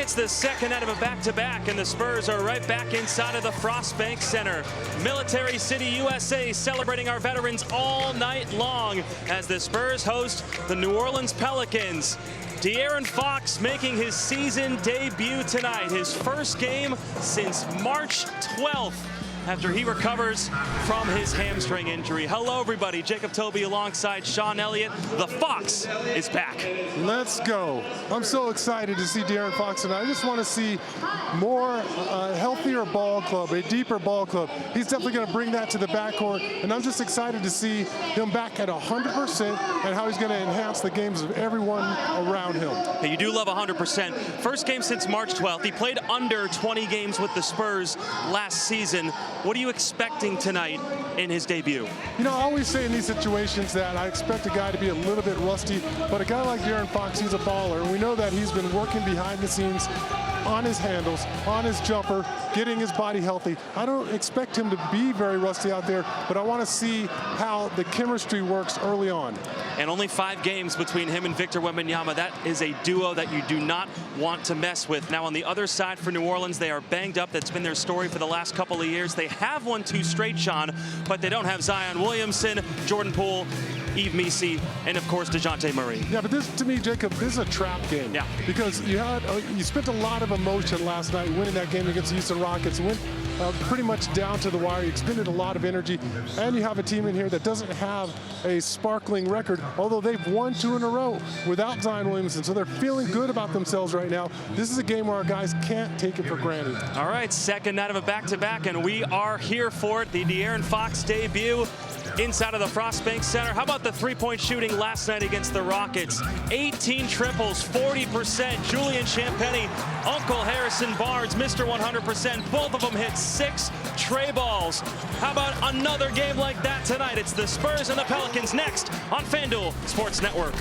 It's the second out of a back-to-back, and the Spurs are right back inside of the Frost Bank Center. Military City, USA, celebrating our veterans all night long as the Spurs host the New Orleans Pelicans. De'Aaron Fox making his season debut tonight, his first game since March 12th. After he recovers from his hamstring injury. Hello, everybody. Jacob Toby alongside Sean Elliott. The Fox is back. Let's go. I'm so excited to see De'Aaron Fox tonight. I just want to see more healthier ball club, a deeper ball club. He's definitely going to bring that to the backcourt, and I'm just excited to see him back at 100% and how he's going to enhance the games of everyone around him. Hey, you do love 100%. First game since March 12th. He played under 20 games with the Spurs last season. What are you expecting tonight in his debut? You know, I always say in these situations that I expect a guy to be a little bit rusty, but a guy like De'Aaron Fox, he's a baller, and we know that he's been working behind the scenes on his handles, on his jumper, getting his body healthy. I don't expect him to be very rusty out there, but I want to see how the chemistry works early on. And only 5 games between him and Victor Wembanyama. That is a duo that you do not want to mess with. Now on the other side for New Orleans, they are banged up. That's been their story for the last couple of years. They have won 2 straight, Sean, but they don't have Zion Williamson, Jordan Poole, Yves Missi, and of course DeJounte Murray. Yeah, but this, to me, Jacob, this is a trap game. Yeah. Because you spent a lot of emotion last night winning that game against the Houston Rockets. Went pretty much down to the wire. You expended a lot of energy, and you have a team in here that doesn't have a sparkling record, although they've won 2 in a row without Zion Williamson, so they're feeling good about themselves right now. This is a game where our guys can't take it for granted. All right, second out of a back-to-back, and we are here for it. The De'Aaron Fox debut inside of the Frost Bank Center. How about the three-point shooting last night against the Rockets? 18 triples, 40%. Julian Champagnie, Uncle Harrison Barnes, Mr. 100%. Both of them hit 6 tray balls. How about another game like that tonight? It's the Spurs and the Pelicans next on FanDuel Sports Network.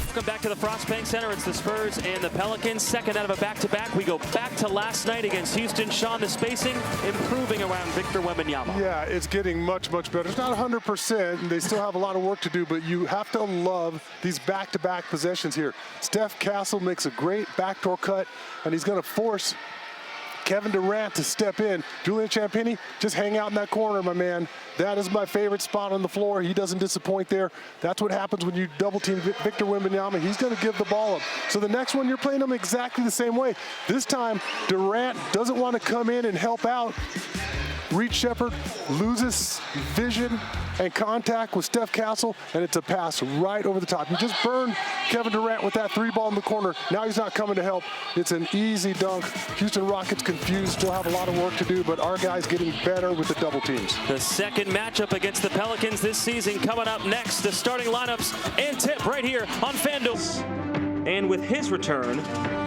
Welcome back to the Frost Bank Center. It's the Spurs and the Pelicans. Second out of a back-to-back. We go back to last night against Houston. Sean, the spacing improving around Victor Wembanyama. Yeah, it's getting much, much better. It's not 100%, and they still have a lot of work to do, but you have to love these back-to-back possessions here. Steph Castle makes a great backdoor cut, and he's going to force Kevin Durant to step in. Julian Champagnie, just hang out in that corner, my man. That is my favorite spot on the floor. He doesn't disappoint there. That's what happens when you double team Victor Wembanyama. He's going to give the ball up. So the next one, you're playing him exactly the same way. This time, Durant doesn't want to come in and help out. Reed Shepherd loses vision and contact with Steph Castle, and it's a pass right over the top. He just burned Kevin Durant with that 3-ball in the corner. Now he's not coming to help. It's an easy dunk. Houston Rockets confused, still have a lot of work to do, but our guys getting better with the double teams. The second matchup against the Pelicans this season coming up next. The starting lineups and tip right here on FanDuel. And with his return,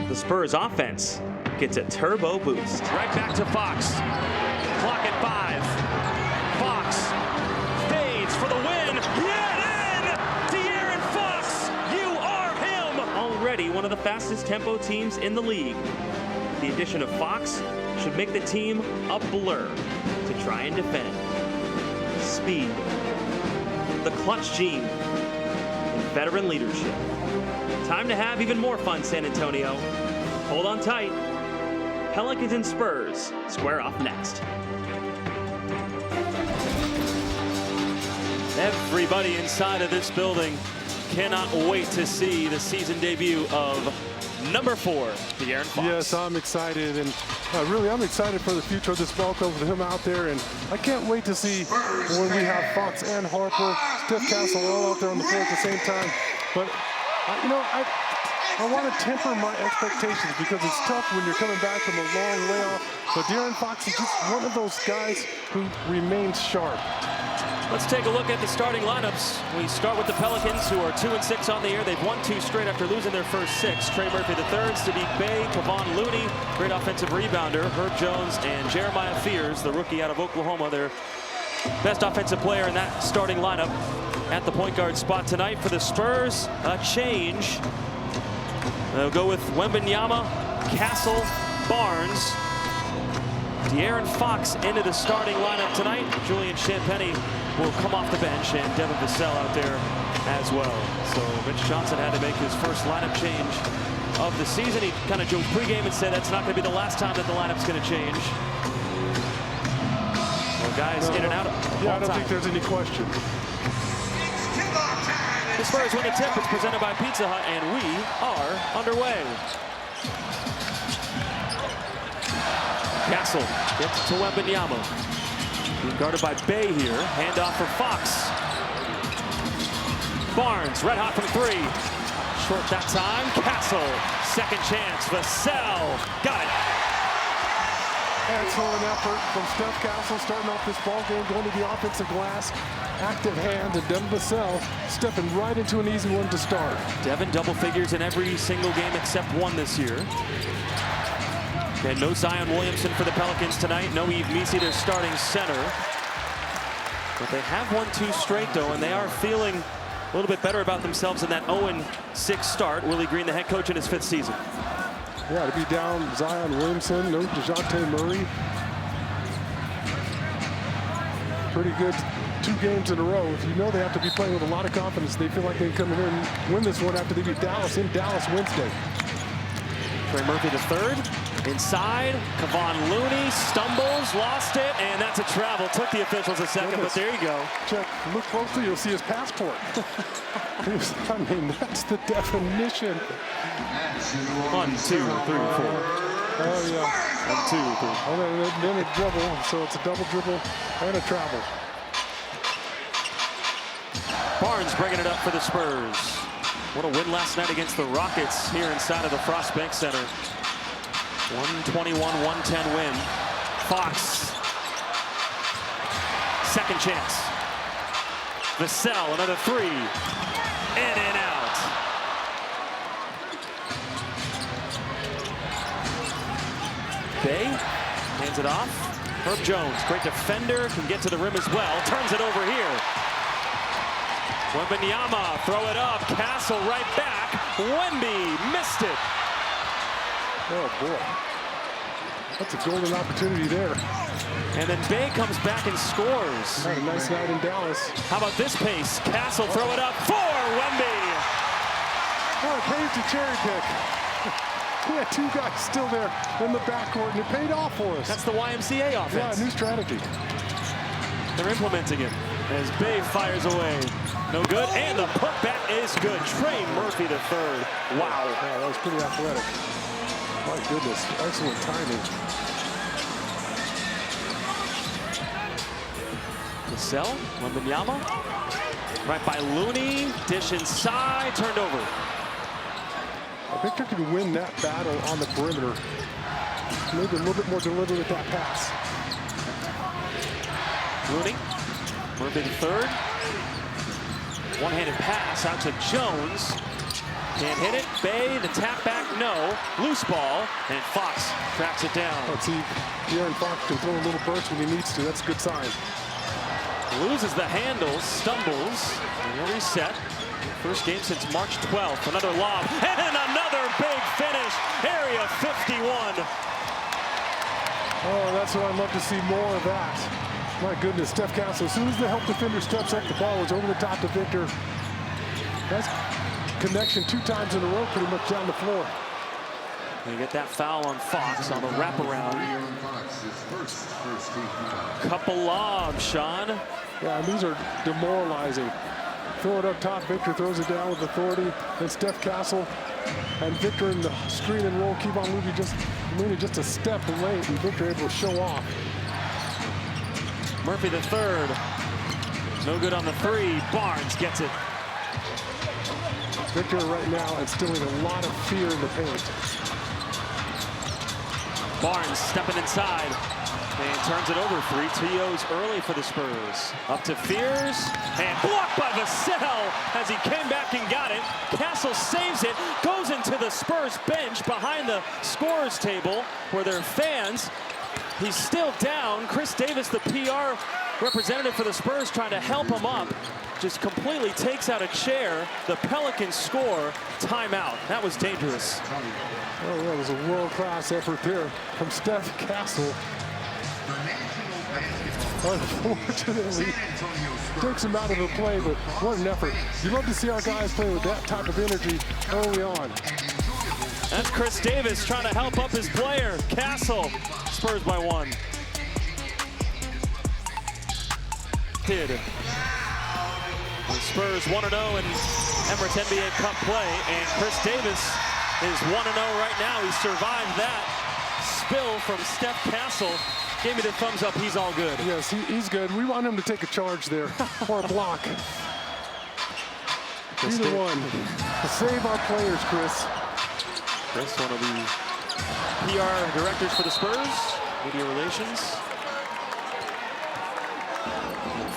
the Spurs offense gets a turbo boost. Right back to Fox. Clock at 5. Fox fades for the win. Yet in! De'Aaron Fox, you are him! Already one of the fastest tempo teams in the league. The addition of Fox should make the team a blur to try and defend. Speed, the clutch gene, and veteran leadership. Time to have even more fun, San Antonio. Hold on tight. Pelicans and Spurs square off next. Everybody inside of this building cannot wait to see the season debut of number 4, De'Aaron Fox. Yes, I'm excited, and really I'm excited for the future of this ball club with him out there, and I can't wait to see when we have Fox and Harper, Steph Castle all out there on the floor at the same time. But, you know, I want to temper my expectations because it's tough when you're coming back from a long layoff. But De'Aaron Fox is just one of those guys who remains sharp. Let's take a look at the starting lineups. We start with the Pelicans, who are 2-6 on the year. They've won 2 straight after losing their first 6. Trey Murphy III, Sadiq Bey, Kevon Looney, great offensive rebounder, Herb Jones, and Jeremiah Fears, the rookie out of Oklahoma, their best offensive player in that starting lineup. At the point guard spot tonight for the Spurs, a change. They'll go with Wembanyama, Castle, Barnes. De'Aaron Fox into the starting lineup tonight. Julian Champagnie will come off the bench, and Devin Vassell out there as well. So Mitch Johnson had to make his first lineup change of the season. He kind of joked pregame and said that's not going to be the last time that the lineup's going to change. Well, guys in and out. Yeah, I don't think there's any question. The Spurs win the tip. It's presented by Pizza Hut, and we are underway. Castle gets to Wembanyama. Being guarded by Bay here. Handoff for Fox. Barnes, red hot from three. Short that time. Castle, second chance. Vassell, got it. Excellent effort from Steph Castle starting off this ball game, going to the offensive glass. Active hand, and Devin Vassell stepping right into an easy one to start. Devin double figures in every single game except one this year. And no Zion Williamson for the Pelicans tonight. No Yves Missi, their starting center. But they have won 2 straight, though, and they are feeling a little bit better about themselves in that 0-6 start. Willie Green, the head coach in his 5th season. Yeah, to be down Zion Williamson, no DeJounte Murray. Pretty good 2 games in a row. If you know they have to be playing with a lot of confidence, they feel like they can come in here and win this one after they beat Dallas in Dallas Wednesday. Trey Murphy III. Inside, Kevon Looney stumbles, lost it, and that's a travel. Took the officials a second, but there you go. Check, look closely, you'll see his passport. I mean, that's the definition. 1, 2, 3, 4. Oh, yeah. 1, 2, 3. Oh, then a dribble, so it's a double dribble and a travel. Barnes bringing it up for the Spurs. What a win last night against the Rockets here inside of the Frost Bank Center. 121-110 win. Fox. Second chance. Vassell, another 3. In and out. Bay hands it off. Herb Jones, great defender, can get to the rim as well. Turns it over here. Wembanyama, throw it up. Castle right back. Wemby missed it. Oh, boy. That's a golden opportunity there. And then Bay comes back and scores. Had a nice night in Dallas. How about this pace? Castle throw it up for Wemby. Oh, it pays to cherry pick. We had 2 guys still there in the backcourt, and it paid off for us. That's the YMCA offense. Yeah, new strategy. They're implementing it as Bay fires away. No good, and the putback is good. Trey Murphy III. Wow. Yeah, that was pretty athletic. My goodness, excellent timing. Vassell, Wembanyama, right by Looney, dish inside, turned over. Victor can win that battle on the perimeter. Maybe a little bit more deliberate with that pass. Looney, Murphy III. One-handed pass out to Jones. Can't hit it. Bay, the tap back, no. Loose ball, and Fox tracks it down. Let's see, De'Aaron Fox can throw a little burst when he needs to. That's a good sign. Loses the handle, stumbles, and he'll reset. First game since March 12th. Another lob, and another big finish. Area 51. Oh, that's what I'd love to see more of that. My goodness, Steph Castle, as soon as the help defender steps up, the ball is over the top to Victor. That's connection 2 times in a row, pretty much down the floor. They get that foul on Fox on the wraparound. Couple lobs, Sean. Yeah, and these are demoralizing. Throw it up top, Victor throws it down with authority. Then Steph Castle and Victor in the screen and roll. Keep on moving just a step late, and Victor able to show off. Murphy III. No good on the 3. Barnes gets it. Victor right now instilling a lot of fear in the paint. Barnes stepping inside and turns it over. 3 TOs early for the Spurs. Up to Fears and blocked by Vassell as he came back and got it. Castle saves it, goes into the Spurs bench behind the scorers table where their fans. He's still down. Chris Davis, the PR representative for the Spurs, trying to help him up. Just completely takes out a chair. The Pelicans score. Timeout. That was dangerous. Oh, yeah, it was a world-class effort there from Steph Castle. Unfortunately, takes him out of the play, but what an effort. You love to see our guys play with that type of energy early on. That's Chris Davis trying to help up his player. Castle, Spurs by 1. Kid. The Spurs 1-0 in Emirates NBA Cup play, and Chris Davis is 1-0 right now. He survived that spill from Steph Castle. Gave me the thumbs up, he's all good. Yes, he's good. We want him to take a charge there, or a block. Either one. Save our players, Chris. Chris, one of the PR directors for the Spurs, media relations.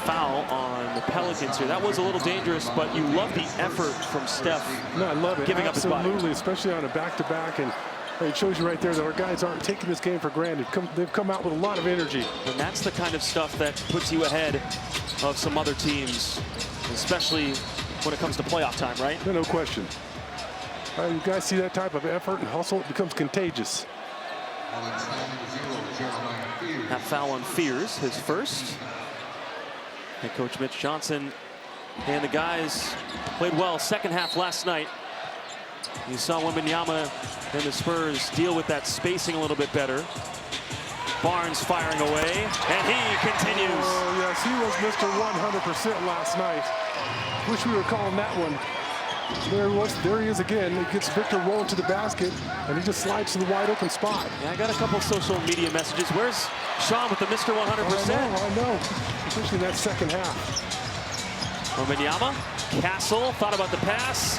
Foul on the Pelicans here. That was a little dangerous, but you love the effort from Steph. No, I love it. Giving up his body. Absolutely, especially on a back-to-back. And it shows you right there that our guys aren't taking this game for granted. They've come out with a lot of energy. And that's the kind of stuff that puts you ahead of some other teams, especially when it comes to playoff time, right? No question. You guys see that type of effort, and also it becomes contagious. That foul on Fears, his first. Head coach Mitch Johnson and the guys played well second half last night. You saw Wembanyama and the Spurs deal with that spacing a little bit better. Barnes firing away, and he continues. Oh, yes, he was Mr. 100% last night. Wish we were calling that one. There he is again. He gets Victor rolling to the basket, and he just slides to the wide open spot. Yeah, I got a couple social media messages. Where's Sean with the Mr. 100%? I know. Especially in that second half. Wembanyama, Castle thought about the pass.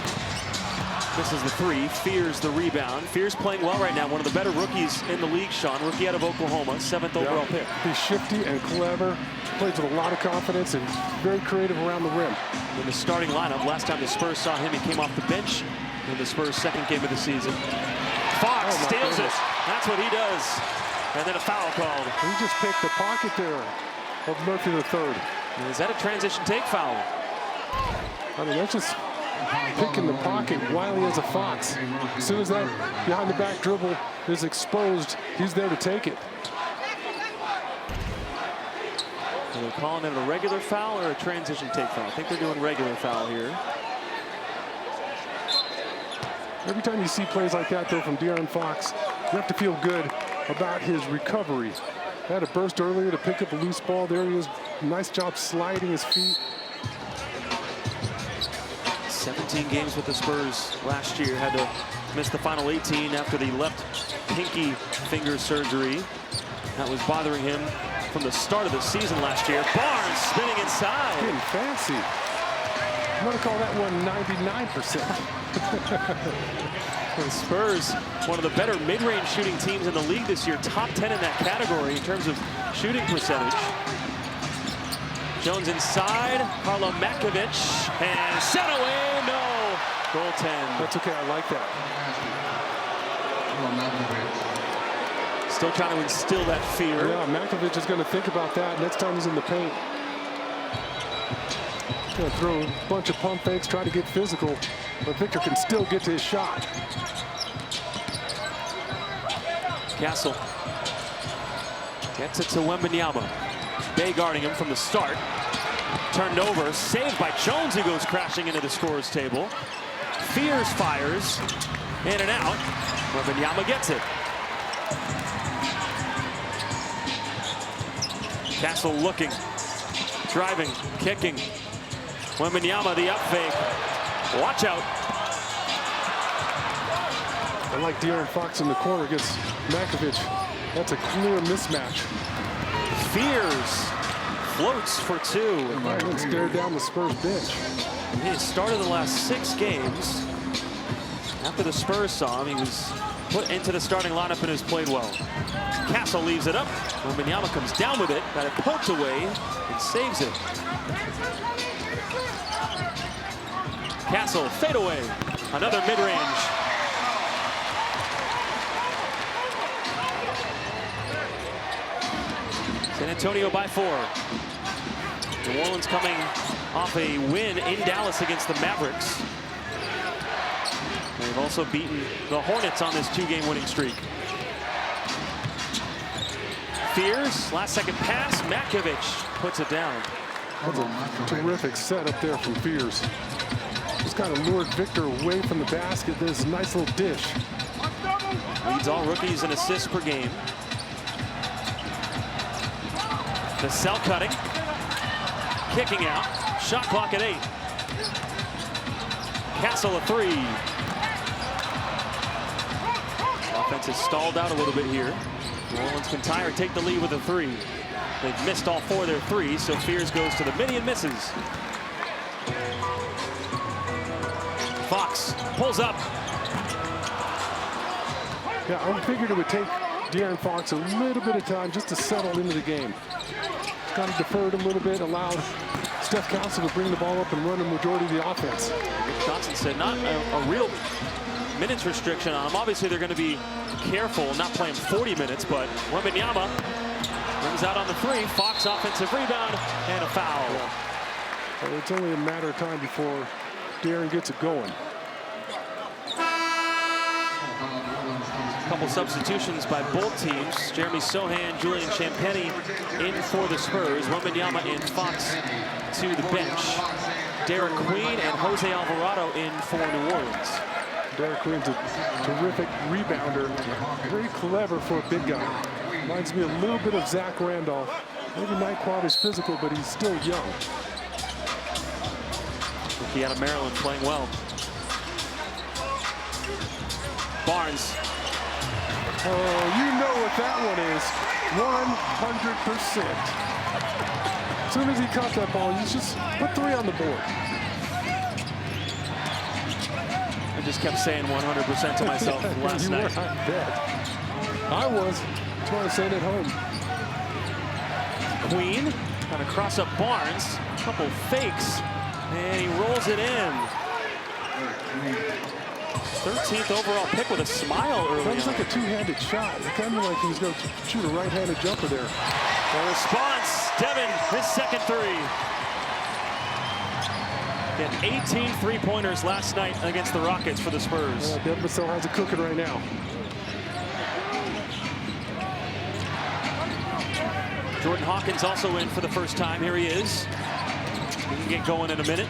Misses the 3. Fears the rebound. Fears playing well right now. One of the better rookies in the league, Sean. Rookie out of Oklahoma, 7th overall pick. He's shifty and clever. Plays with a lot of confidence and very creative around the rim. In the starting lineup, last time the Spurs saw him, he came off the bench in the Spurs' second game of the season. Fox steals it. That's what he does. And then a foul called. He just picked the pocket there of Murphy III. Is that a transition take foul? I mean, that's just picking the pocket wily as a fox. As soon as that behind the back dribble is exposed, he's there to take it. Are they calling it a regular foul or a transition take foul? I think they're doing regular foul here. Every time you see plays like that, though, from De'Aaron Fox, you have to feel good about his recovery. Had a burst earlier to pick up a loose ball. There he is. Nice job sliding his feet. 17 games with the Spurs last year. Had to miss the final 18 after the left pinky finger surgery. That was bothering him from the start of the season last year. Barnes spinning inside. Getting fancy. I'm going to call that one 99%. The Spurs, one of the better mid-range shooting teams in the league this year. Top 10 in that category in terms of shooting percentage. Jones inside. Harlow Makovic. And set away. No. Goaltend. That's okay. I like that. Still trying to instill that fear. Yeah, Makovic is going to think about that next time he's in the paint. He's going to throw a bunch of pump fakes, try to get physical, but Victor can still get to his shot. Castle gets it to Wembanyama. Bay guarding him from the start. Turned over, saved by Jones, who goes crashing into the scorer's table. Fears fires, in and out. Wembanyama gets it. Castle looking, driving, kicking. Wembanyama, the up fake. Watch out. I like De'Aaron Fox in the corner against Makovic. That's a clear mismatch. Fears floats for 2. And stared down the Spurs bench. He has started the last 6 games. After the Spurs saw him, he was put into the starting lineup and has played well. Castle leaves it up. Wembanyama comes down with it. Got it poked away and saves it. Castle, fade away. Another mid-range. San Antonio by 4. New Orleans coming off a win in Dallas against the Mavericks. They've also beaten the Hornets on this 2-game winning streak. Fears, last second pass, Makovic puts it down. That's a terrific setup there from Fears. Just kind of lured Victor away from the basket. There's a nice little dish. Leads all rookies in assists per game. The cell cutting. Kicking out. Shot clock at 8. Castle a 3. Offense has stalled out a little bit here. New Orleans can tie or take the lead with a 3. They've missed all 4 of their 3s, so Fears goes to the mini and misses. Fox pulls up. Yeah, I figured it would take De'Aaron Fox a little bit of time just to settle into the game. He's kind of deferred a little bit, allowed Steph Castle to bring the ball up and run the majority of the offense. Rick Johnson said not a real minutes restriction on him. Obviously, they're going to be careful, not playing 40 minutes, but Wembanyama brings out on the 3. Fox offensive rebound and a foul. Yeah. Well, it's only a matter of time before De'Aaron gets it going. A couple substitutions by both teams. Jeremy Sohan, Julian Champagnie in for the Spurs. Wembanyama and Fox to the bench. Derek Queen and Jose Alvarado in for New Orleans. Derek Queen's a terrific rebounder. Very clever for a big guy. Reminds me a little bit of Zach Randolph. Maybe not quite as physical, but he's still young. Rookie out of Maryland playing well. Barnes. Oh, you know what that one is. 100%. As soon as he caught that ball, you just put 3 on the board. I just kept saying 100% to myself last night. You were, I bet. I was. That's why I was saying at home. Queen, kind of cross up Barnes. A couple fakes, and he rolls it in. 13th overall pick with a smile early on. Sounds like a two-handed shot. It kind of like he was going to shoot a right-handed jumper there. The response, Devin, his second 3. He had 18 3-pointers last night against the Rockets for the Spurs. Devin Vassell has it cooking right now. Jordan Hawkins also in for the first time. Here he is. He can get going in a minute.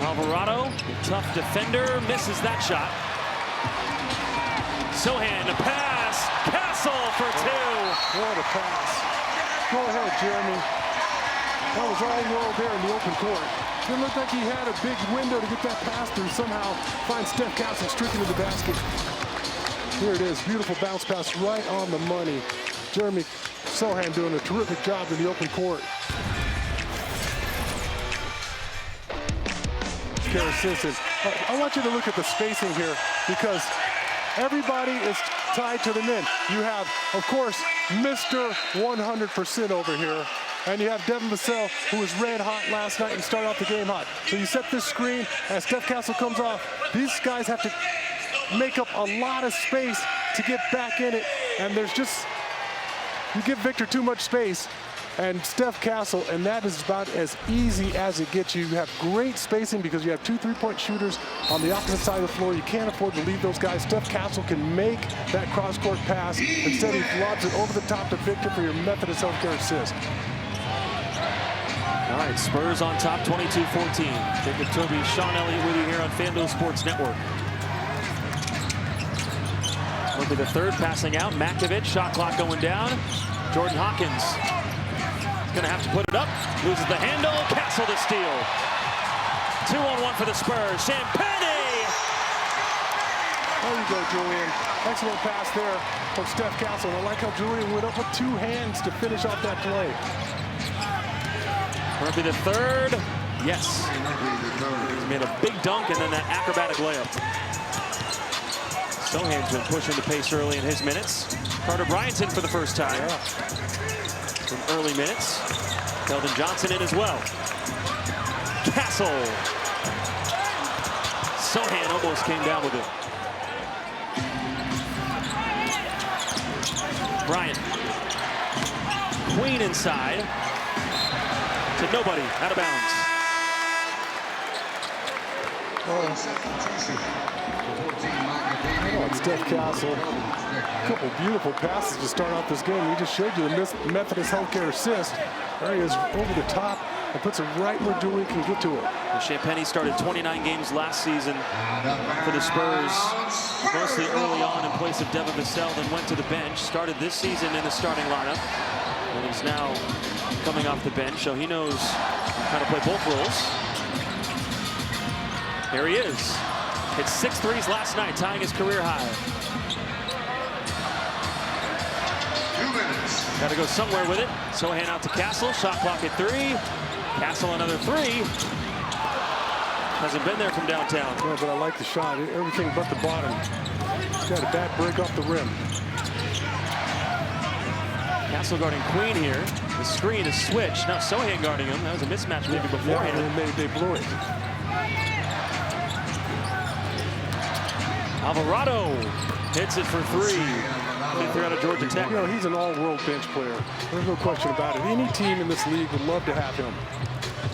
Alvarado, tough defender, misses that shot. Sohan, a pass. Castle for 2. What a pass. Go ahead, Jeremy. That was all rolled there in the open court. It looked like he had a big window to get that pass through. Somehow find Steph Castle streaking to the basket. Here it is. Beautiful bounce pass right on the money. Jeremy Sohan doing a terrific job in the open court. Kara Simpson. I want you to look at the spacing here because everybody is tied to the men. You have, of course, Mr. 100% over here. And you have Devin Vassell, who was red hot last night and started off the game hot. So you set this screen as Steph Castle comes off. These guys have to make up a lot of space to get back in it. And there's just, you give Victor too much space and Steph Castle, and that is about as easy as it gets. You have great spacing because you have 2 3-point shooters on the opposite side of the floor. You can't afford to leave those guys. Steph Castle can make that cross-court pass. Instead, he lobs it over the top to Victor for your Methodist healthcare assist. All right, Spurs on top, 22-14. Jacob Toby, Sean Elliott with you here on FanDuel Sports Network. Look at the 3rd passing out. Makovich, shot clock going down. Jordan Hawkins going to have to put it up. Loses the handle. Castle to steal. 2-on-1 for the Spurs. Champagnie! There you go, Julian. Excellent pass there from Steph Castle. I like how Julian went up with 2 hands to finish off that play. Murphy the 3rd. Yes. He's made a big dunk and then that acrobatic layup. Sohan's been pushing the pace early in his minutes. Carter Bryant's in for the first time. In early minutes. Keldon Johnson in as well. Castle. Sohan almost came down with it. Bryant. Queen inside. To nobody, out of bounds. Steph Castle, a couple beautiful passes to start off this game. He just showed you the Methodist Healthcare assist. There he is over the top and puts it right where Dewey can get to it. Champagnie started 29 games last season for the Spurs, mostly early on in place of Devin Vassell, then went to the bench. Started this season in the starting lineup, and he's now coming off the bench, so he knows how to play both roles. Here he is. Hit 6 threes last night, tying his career high. 2 minutes. Got to go somewhere with it. Sohan out to Castle. Shot clock at 3. Castle another 3. Hasn't been there from downtown. No, but I like the shot. Everything but the bottom. He's got a bad break off the rim. Castle guarding Queen here. The screen is switched. Now Sohan guarding him. That was a mismatch maybe beforehand. Yeah, they blew it. Alvarado hits it for 3. Fifth year out of Georgia Tech. You know, he's an all-world bench player. There's no question about it. Any team in this league would love to have him.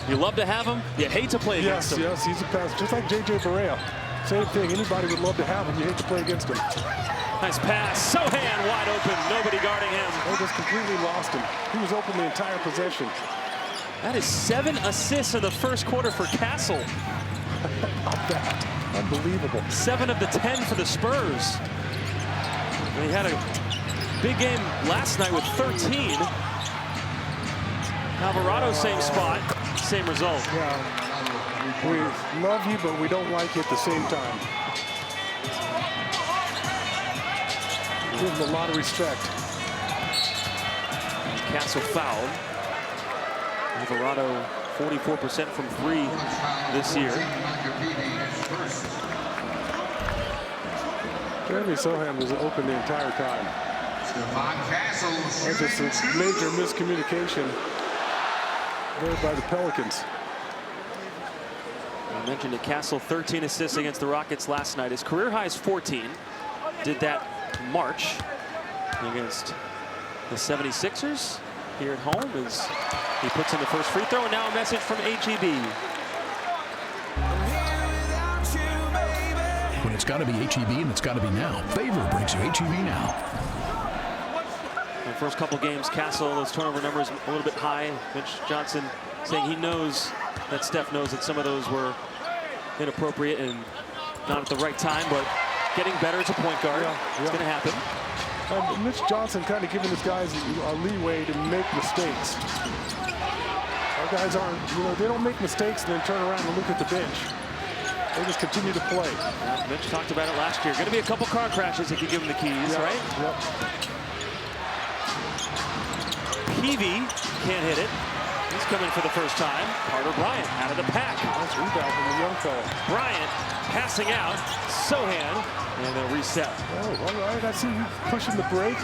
You love to have him. You hate to play against him. Yes, he's a pass. Just like J.J. Barea. Same thing. Anybody would love to have him. You hate to play against him. Nice pass. Sohan wide open. Nobody guarding him. They just completely lost him. He was open the entire possession. That is 7 assists in the first quarter for Castle. Not bad. Unbelievable. 7 of the 10 for the Spurs. And he had a big game last night with 13. Alvarado, same spot, same result. Yeah. We love you, but we don't like you at the same time. Give him a lot of respect. Castle fouled. Alvarado 44% from 3 this year. Jeremy Sohan was open the entire time. That's just a major miscommunication there by the Pelicans. I mentioned it, Castle 13 assists against the Rockets last night. His career high is 14. Did that in March against the 76ers here at home as he puts in the first free throw. And now a message from HEB. When it's got to be HEB and it's got to be now. Favor brings you HEB now. The first couple games, Castle, those turnover numbers a little bit high. Mitch Johnson saying he knows that Steph knows that some of those were inappropriate and not at the right time, but getting better as a point guard. It's going to happen. Mitch Johnson kind of giving his guys a leeway to make mistakes. Our guys aren't, they don't make mistakes and then turn around and look at the bench. They just continue to play. Mitch talked about it last year. Going to be a couple car crashes if you give him the keys, right? Yep. Peavy can't hit it. He's coming for the first time. Carter Bryant out of the pack. Nice rebound from the young fella. Bryant passing out. Sohan. And they'll reset. Oh, all right. I see you pushing the break.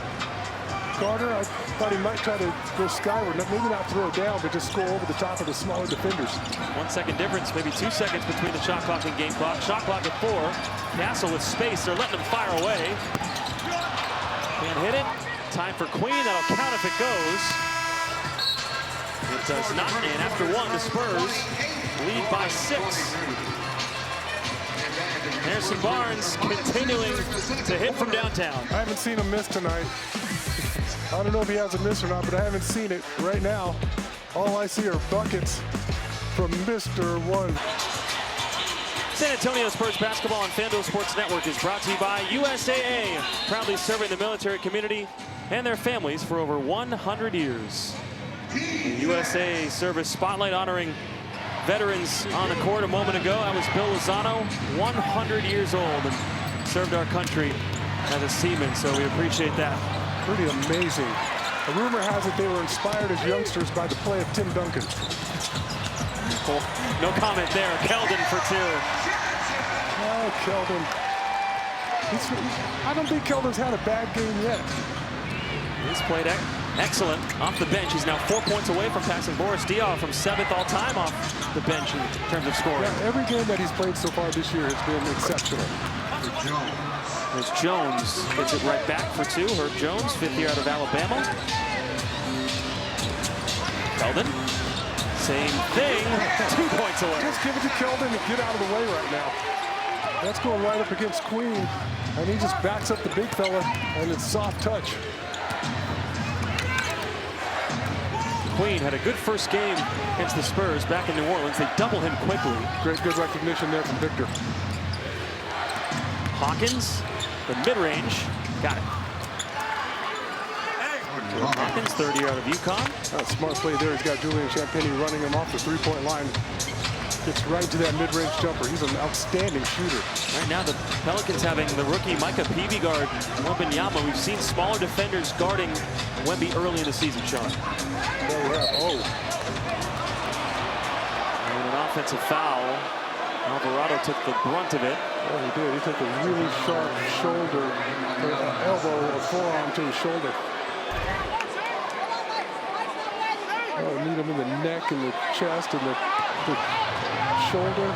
Carter, I thought he might try to go skyward. Maybe not throw it down, but just go over the top of the smaller defenders. 1 second difference, maybe 2 seconds between the shot clock and game clock. Shot clock at 4. Castle with space. They're letting him fire away. Can't hit it. Time for Queen. That'll count if it goes. It does not. And after 1, the Spurs lead by 6. Harrison Barnes continuing to hit from downtown. I haven't seen him miss tonight. I don't know if he has a miss or not, but I haven't seen it right now. All I see are buckets from Mr. One. San Antonio Spurs basketball on FanDuel Sports Network is brought to you by USAA, proudly serving the military community and their families for over 100 years. The USAA Service Spotlight honoring veterans on the court a moment ago. That was Bill Lozano, 100 years old, and served our country as a seaman, so we appreciate that. Pretty amazing. A rumor has it they were inspired as youngsters by the play of Tim Duncan. No comment there. Keldon for 2. Oh, Keldon. I don't think Keldon's had a bad game yet. He's played excellent off the bench. He's now 4 points away from passing Boris Diaw from 7th all-time off the bench in terms of scoring. Yeah, every game that he's played so far this year has been exceptional. As Jones gets it right back for 2. Herb Jones, 5th year out of Alabama. Keldon Same thing, 2 points away. Just give it to Keldon and get out of the way right now. That's going right up against Queen, and he just backs up the big fella, and it's soft touch. Queen had a good first game against the Spurs back in New Orleans. They double him quickly. Good recognition there from Victor. Hawkins, the mid-range, got it. Hawkins, third year out of UConn. Smart play there. He's got Julian Champagnie running him off the three-point line. Gets right to that mid-range jumper. He's an outstanding shooter. Right now, the Pelicans having the rookie Micah Peavy guard Wembanyama. We've seen smaller defenders guarding Wemby early in the season, Sean. There we have. Oh. And an offensive foul. Alvarado took the brunt of it. Oh, he did. He took a really sharp shoulder, elbow or forearm to his shoulder. Oh, need him in the neck and the chest and the shoulder.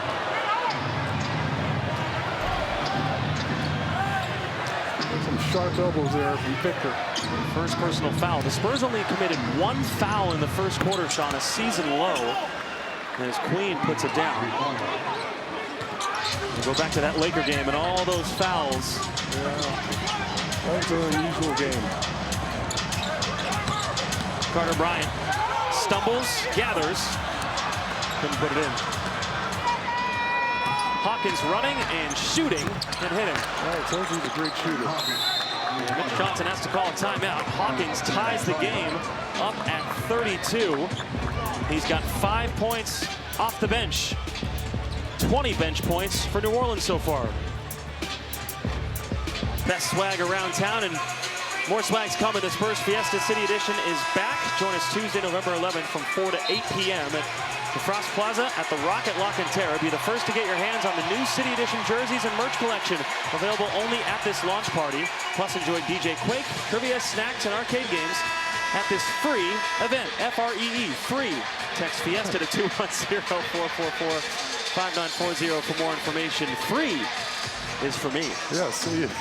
Some sharp elbows there from Victor. First personal foul. The Spurs only committed 1 foul in the first quarter, Sean, a season low. As Queen puts it down. We'll go back to that Laker game and all those fouls. Yeah, that was an unusual game. Carter Bryant stumbles, gathers, couldn't put it in. Hawkins running and shooting and hitting. All right, so he's a great shooter. And Mitch Johnson has to call a timeout. Hawkins ties the game up at 32. He's got 5 points off the bench. 20 bench points for New Orleans so far. Best swag around town, and more swag's coming. The Spurs Fiesta City Edition is back. Join us Tuesday, November 11th from 4 to 8 p.m. at the Frost Plaza at the Rocket Lock and Terra. Be the first to get your hands on the new City Edition jerseys and merch collection. Available only at this launch party. Plus enjoy DJ Quake, trivia, snacks, and arcade games at this free event. F-R-E-E, free. Text Fiesta to 210-444-5940 for more information. Free is for me. Yes, it is.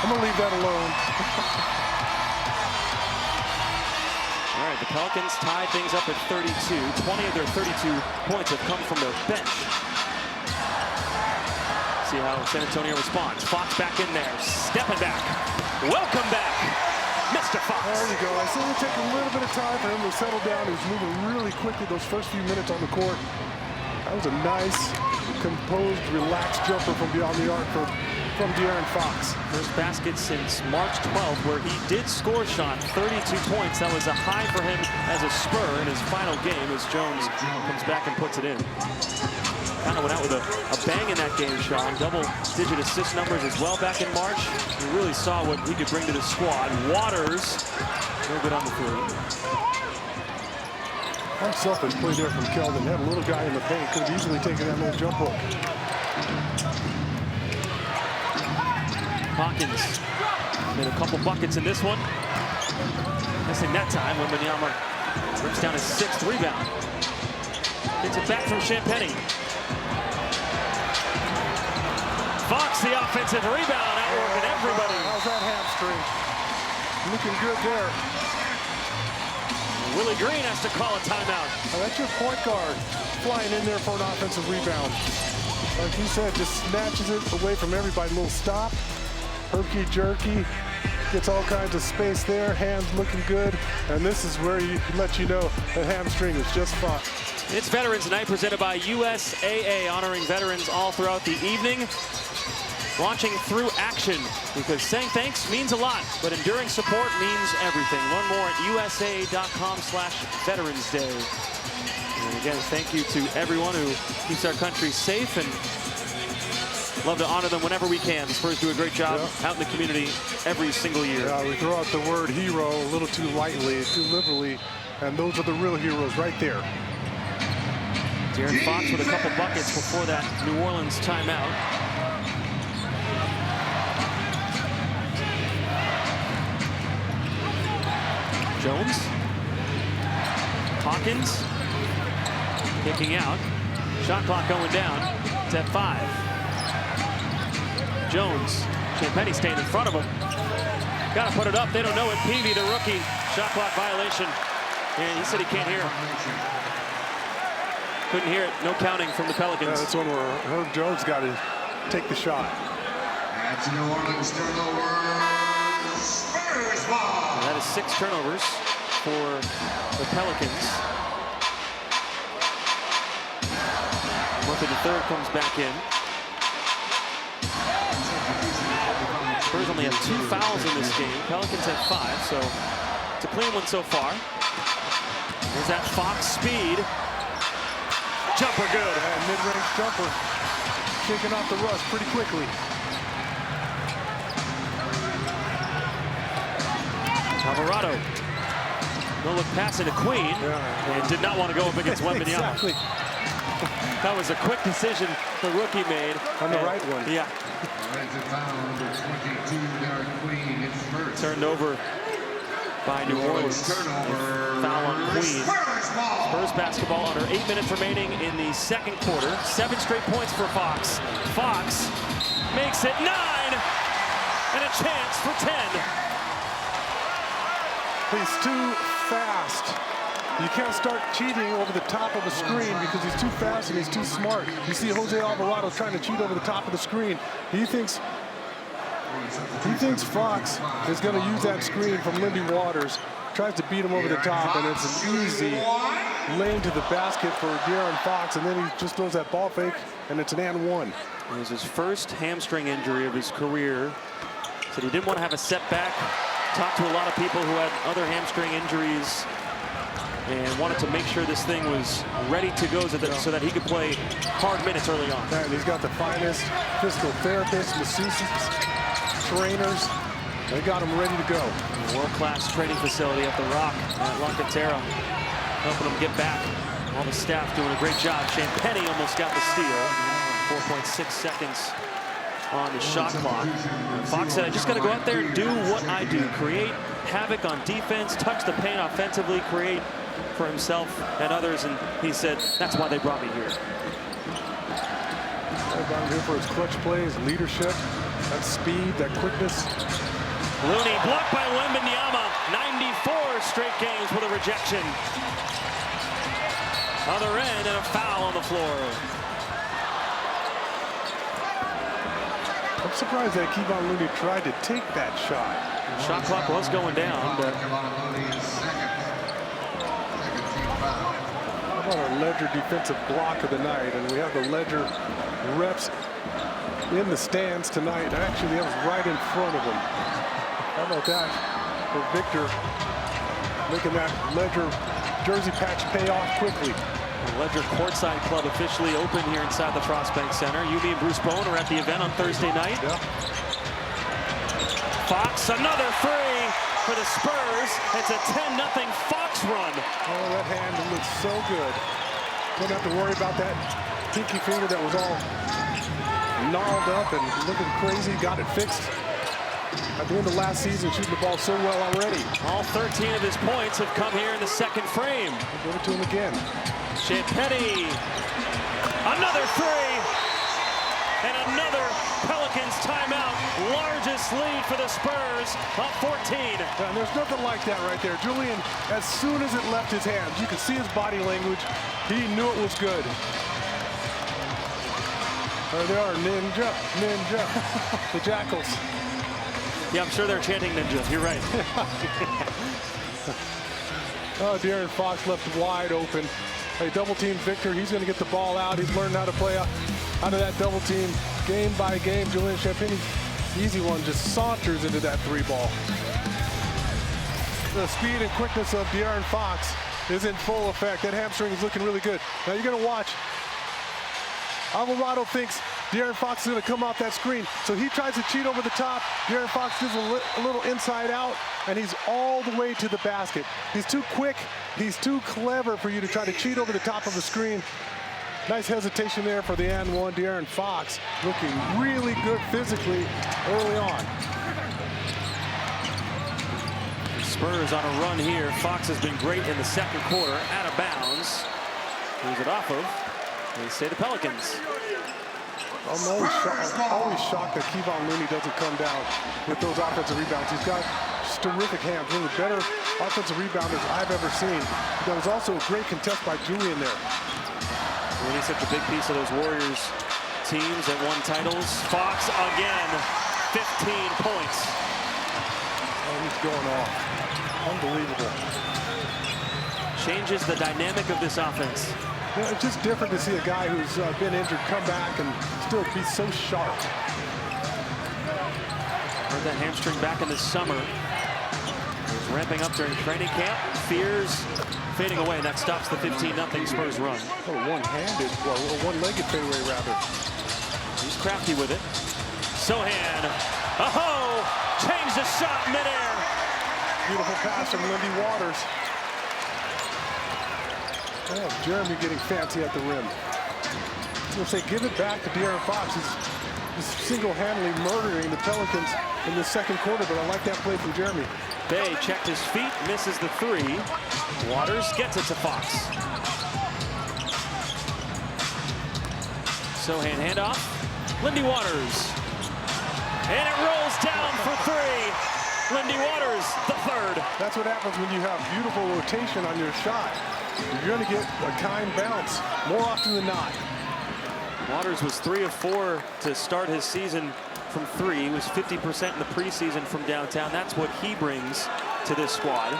I'm going to leave that alone. All right, the Pelicans tied things up at 32. 20 of their 32 points have come from their bench. See how San Antonio responds. Fox back in there, stepping back. Welcome back, Mr. Fox. There you go. I said it would take a little bit of time for him to settle down. He was moving really quickly those first few minutes on the court. That was a nice, composed, relaxed jumper from beyond the arc from De'Aaron Fox. First basket since March 12th, where he did score, Sean, 32 points. That was a high for him as a Spur in his final game as Jones comes back and puts it in. Kind of went out with a bang in that game, Sean. Double-digit assist numbers as well back in March. We really saw what he could bring to the squad. Waters, very good on the three. Nice selfish play there from Keldon. Had a little guy in the paint. Could have easily taken that little jump hook. Hawkins made a couple buckets in this one. Missing that time when Wembanyama rips down his 6th rebound. Gets it back from Champagnie. Fox, the offensive rebound, outworking everybody. How's that hamstring? Looking good there. Willie Green has to call a timeout. Now that's your point guard flying in there for an offensive rebound. Like you said, just snatches it away from everybody. A little stop, herky jerky, gets all kinds of space there. Hands looking good, and this is where he let you know that hamstring is just fine. It's Veterans Night presented by USAA, honoring veterans all throughout the evening. Launching through action, because saying thanks means a lot, but enduring support means everything. Learn more at usaa.com/Veterans Day. And again, thank you to everyone who keeps our country safe, and love to honor them whenever we can. The Spurs do a great job out in the community every single year. Yeah, we throw out the word hero a little too lightly, too liberally, and those are the real heroes right there. De'Aaron Fox with a couple buckets before that New Orleans timeout. Jones, Hawkins, kicking out. Shot clock going down. It's at 5. Jones, Champagnie staying in front of him. Got to put it up. They don't know it. Peavy, the rookie. Shot clock violation And he said he can't hear him. Couldn't hear it. No counting from the Pelicans. Yeah, that's one where Herb Jones got to take the shot. That's New Orleans turnover. Spurs ball. And that is 6 turnovers for the Pelicans. Murphy III comes back in. Spurs only have 2 fouls in this game. Pelicans have 5, so it's a clean one so far. There's that Fox speed. Jumper good. And mid-range jumper. Shaking off the rust pretty quickly. Alvarado. No look pass into Queen. Yeah. And did not want to go up against Wembanyama. Exactly. That was a quick decision the rookie made. On the right one. Yeah. Offensive foul, number 22, Derek Queen against Spurs. Turned over by New Orleans. Turnover. Foul on Queen. Spurs ball. Spurs basketball under 8 minutes remaining in the second quarter. 7 straight points for Fox. Fox makes it 9 and a chance for 10. He's too fast. You can't start cheating over the top of a screen because he's too fast and he's too smart. You see Jose Alvarado trying to cheat over the top of the screen. He thinks Fox is going to use that screen from Lindy Waters. Tries to beat him over the top, and it's an easy lane to the basket for De'Aaron Fox, and then he just throws that ball fake, and it's an and one. It was his first hamstring injury of his career. Said he didn't want to have a setback. Talked to a lot of people who had other hamstring injuries and wanted to make sure this thing was ready to go so that he could play hard minutes early on. And he's got the finest physical therapists, masseuses, trainers. They got him ready to go. World-class training facility at the Rock at La Cantera, helping him get back. All the staff doing a great job. Champagnie almost got the steal. 4.6 seconds on the shot clock. Fox said, I just got to go out there and do what I do. Create havoc on defense, touch the paint offensively, create for himself and others. And he said, that's why they brought me here. They brought him here for his clutch plays, leadership, that speed, that quickness. Looney blocked by Wembanyama. 94 straight games with a rejection. Other end and a foul on the floor. I'm surprised that Kevon Looney tried to take that shot. The shot clock was going down, but how about our Ledger defensive block of the night? And we have the Ledger reps in the stands tonight. Actually, that was right in front of them. How about that for Victor, making that Ledger jersey patch pay off quickly. The Ledger Courtside Club officially open here inside the Frost Bank Center. UB and Bruce Bowen are at the event on Thursday night. Yeah. Fox, another three for the Spurs. It's a 10-0 Fox run. Oh, that hand looks so good. Don't have to worry about that pinky finger that was all gnarled up and looking crazy. Got it fixed at the end of last season, shooting the ball so well already. All 13 of his points have come here in the second frame. Give it to him again. Champagnie, another three, and another Pelicans timeout. Largest lead for the Spurs, up 14. And there's nothing like that right there. Julian, as soon as it left his hands, you could see his body language. He knew it was good. There they are, ninja, ninja, the Jackals. Yeah, I'm sure they're chanting ninja. You're right. Oh, De'Aaron Fox left wide open. Hey, double team Victor. He's going to get the ball out. He's learned how to play out of that double team game by game. Julian Champagnie, easy one, just saunters into that three ball. The speed and quickness of De'Aaron Fox is in full effect. That hamstring is looking really good. Now you're going to watch. Alvarado thinks De'Aaron Fox is going to come off that screen, so he tries to cheat over the top. De'Aaron Fox does a little inside out, and he's all the way to the basket. He's too quick. He's too clever for you to try to cheat over the top of the screen. Nice hesitation there for the and one. De'Aaron Fox looking really good physically early on. Spurs on a run here. Fox has been great in the second quarter, out of bounds. Who's it off of? They say the Pelicans. I'm always shocked that Kevon Looney doesn't come down with those offensive rebounds. He's got just terrific hands. One of the better offensive rebounders I've ever seen. There was also a great contest by Julian there. When he's such a big piece of those Warriors teams that won titles. Fox again, 15 points. Oh, he's going off. Unbelievable. Changes the dynamic of this offense. Yeah, it's just different to see a guy who's been injured come back and still be so sharp. Heard that hamstring back in the summer. He was ramping up during training camp. Fears fading away, and that stops the 15-0 Spurs run. Oh, one-handed, well, a one-legged fadeaway rather. He's crafty with it. Sohan, oh, changed the shot midair. Beautiful pass from Lindy Waters. Oh, Jeremy getting fancy at the rim. I'm going to say, give it back to De'Aaron Fox. He's single-handedly murdering the Pelicans in the second quarter, but I like that play from Jeremy. Bay checked his feet, misses the three. Waters gets it to Fox. Sohan handoff. Lindy Waters. And it rolls down for three. Lindy Waters, the third. That's what happens when you have beautiful rotation on your shot. You're going to get a kind bounce more often than not. Waters was 3 of 4 to start his season from three. He was 50% in the preseason from downtown. That's what he brings to this squad.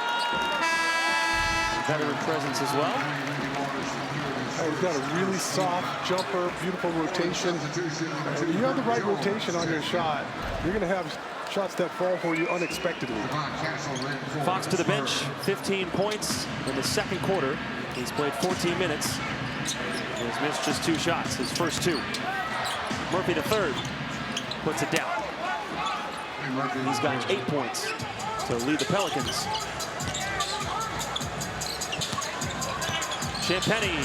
Veteran presence as well. He's got a really soft jumper, beautiful rotation. When you have the right rotation on your shot, you're going to have shots that fall for you unexpectedly. Fox to the bench, 15 points in the second quarter. He's played 14 minutes. He's missed just 2 shots, his first 2. Murphy the third puts it down. He's got 8 points to lead the Pelicans. Champagny.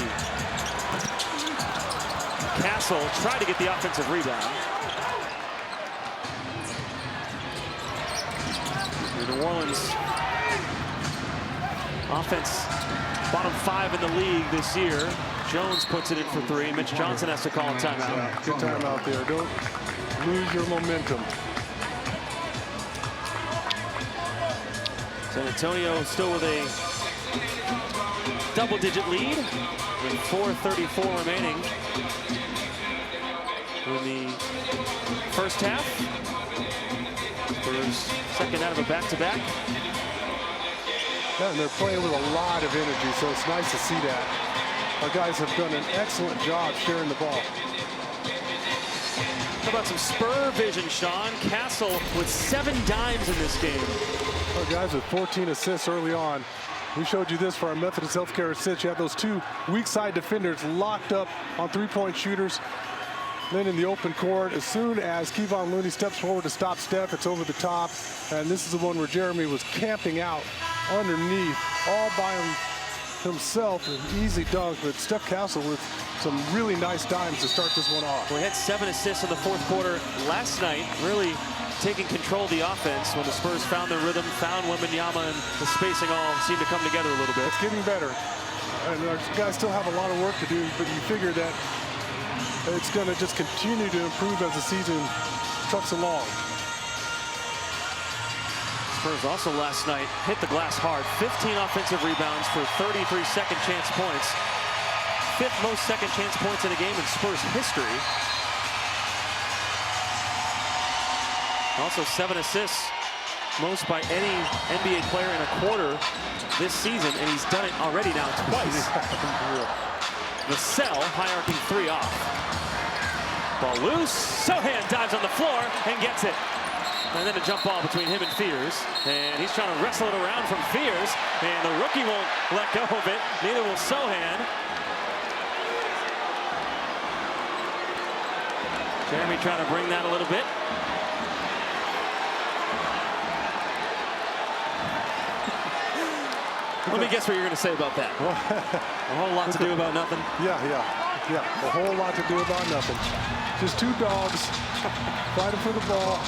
Castle tried to get the offensive rebound. The New Orleans offense, bottom 5 in the league this year. Jones puts it in for 3. Mitch Johnson has to call a timeout. Yeah, good timeout there. Don't lose your momentum. San Antonio still with a double-digit lead with 4:34 remaining in the first half. Spurs second out of a back-to-back. Yeah, and they're playing with a lot of energy, so it's nice to see that. Our guys have done an excellent job sharing the ball. How about some Spur vision, Sean? Castle with 7 dimes in this game. Our guys with 14 assists early on. We showed you this for our Methodist Healthcare assists. You have those 2 weak side defenders locked up on 3-point shooters. Then in the open court, as soon as Kevon Looney steps forward to stop Steph, it's over the top. And this is the one where Jeremy was camping out underneath all by himself. An easy dunk, but Steph Castle with some really nice dimes to start this one off. We had 7 assists in the fourth quarter last night, really taking control of the offense when the Spurs found their rhythm, found Wembanyama, and the spacing all seemed to come together a little bit. It's getting better. And our guys still have a lot of work to do, but you figure that it's going to just continue to improve as the season trucks along. Spurs also last night hit the glass hard. 15 offensive rebounds for 33 second chance points. 5th most second chance points in a game in Spurs history. Also 7 assists, most by any NBA player in a quarter this season, and he's done it already now twice. Vassell high-arcing 3 off. Ball loose, Sohan dives on the floor and gets it. And then a jump ball between him and Fears. And he's trying to wrestle it around from Fears. And the rookie won't let go of it. Neither will Sohan. Jeremy trying to bring that a little bit. Let me guess what you're going to say about that. A whole lot to do about nothing. Yeah. A whole lot to do about nothing. Just 2 dogs fighting for the ball.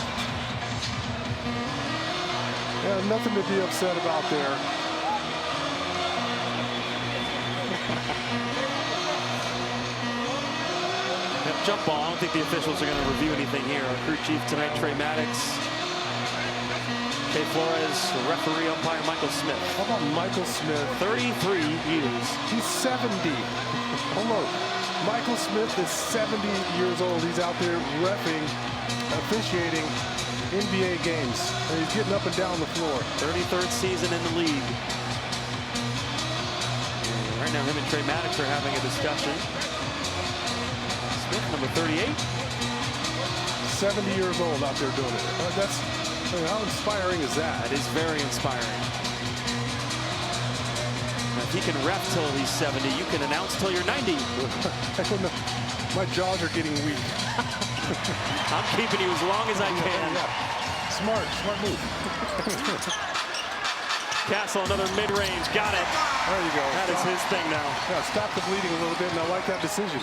Yeah, nothing to be upset about there. Jump ball. I don't think the officials are going to review anything here. Our crew chief tonight, Trey Maddox, Jay Flores, referee umpire Michael Smith. How about Michael Smith? 33 years. He's 70. Hold on. Michael Smith is 70 years old. He's out there reffing, officiating NBA games. And he's getting up and down the floor. 33rd season in the league. And right now, him and Trey Maddox are having a discussion. Smith, number 38. 70 years old out there doing it. How inspiring is that? That is very inspiring. Now, if he can ref till he's 70, you can announce till you're 90. I don't know. My jaws are getting weak. I'm keeping you as long as I can. Yeah. Smart move. Castle, another mid-range, got it. There you go. That is his thing now. Yeah, stop the bleeding a little bit, and I like that decision.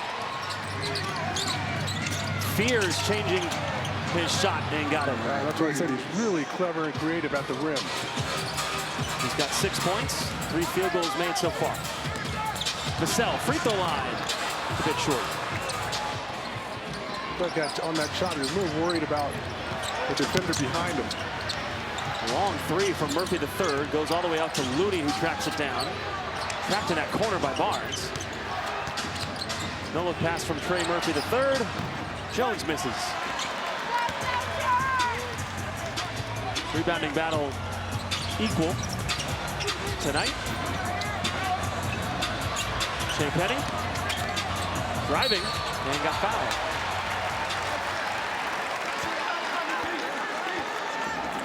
Fears changing his shot and got it. That's what I said. He's really clever and creative at the rim. He's got 6 points, 3 field goals made so far. Vassell, free throw line, a bit short. But on that shot, he was a little worried about the defender behind him. Long three from Murphy the third, goes all the way out to Looney, who tracks it down. Trapped in that corner by Barnes. No look pass from Trey Murphy the third. Jones misses. Rebounding battle equal tonight. Champagnie driving and got fouled.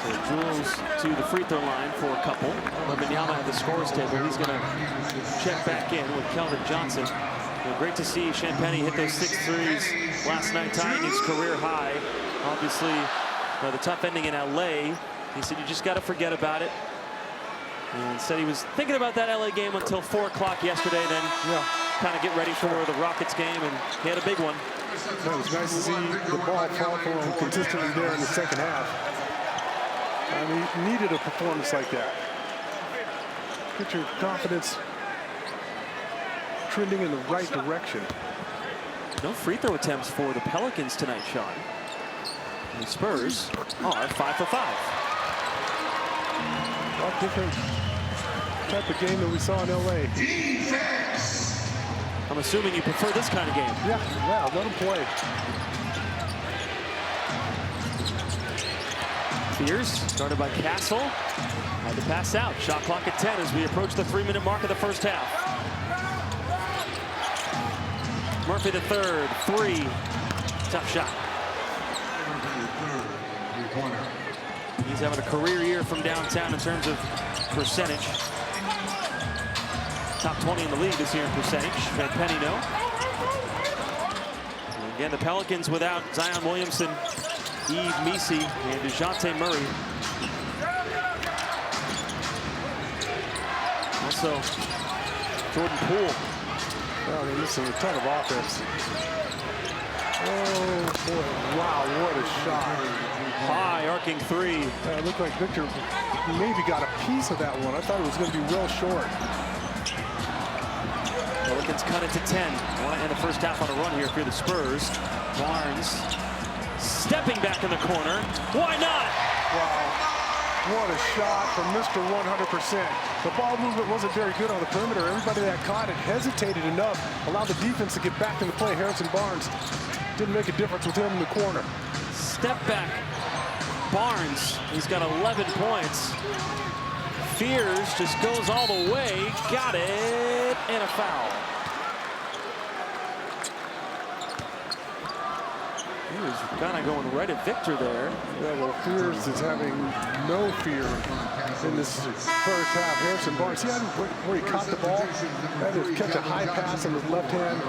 So Jules to the free throw line for a couple. Wembanyama at the scores table. He's going to check back in with Kelvin Johnson. Great to see Champagnie hit those 6 threes last night, tying his career high. Obviously, the tough ending in LA. He said, you just got to forget about it. And said he was thinking about that LA game until 4 o'clock yesterday, then kind of get ready for the Rockets game, and he had a big one. It was nice to see the ball fall for him consistently there in the second half. I mean, he needed a performance like that. Get your confidence trending in the right direction. No free throw attempts for the Pelicans tonight, Sean. And the Spurs are 5 for 5. A different type of game than we saw in LA. I'm assuming you prefer this kind of game. Yeah, let him play. Fears, started by Castle. Had to pass out. Shot clock at 10 as we approach the 3-minute mark of the first half. Murphy the third, 3. Tough shot. He's having a career year from downtown in terms of percentage. Top 20 in the league this year in percentage. Penny no. And again, the Pelicans without Zion Williamson, Yves Missi, and DeJounte Murray. Also, Jordan Poole. Well, they're missing a ton of offense. Oh, boy. Wow, what a shot. High arcing 3. It looked like Victor maybe got a piece of that one. I thought it was going to be real short. Pelicans cut it to 10. Want to end the first half on a run here for the Spurs. Barnes stepping back in the corner. Why not? Wow. What a shot from Mr. 100%. The ball movement wasn't very good on the perimeter. Everybody that caught it hesitated enough, allowed the defense to get back into play. Harrison Barnes didn't make a difference with him in the corner. Step back. Barnes, he's got 11 points. Fears just goes all the way, got it, and a foul. He was kind of going right at Victor there. Yeah, well, Fears is having no fear in this first half. Harrison Barnes, see where he caught the ball? Had to catch a high pass in his left hand.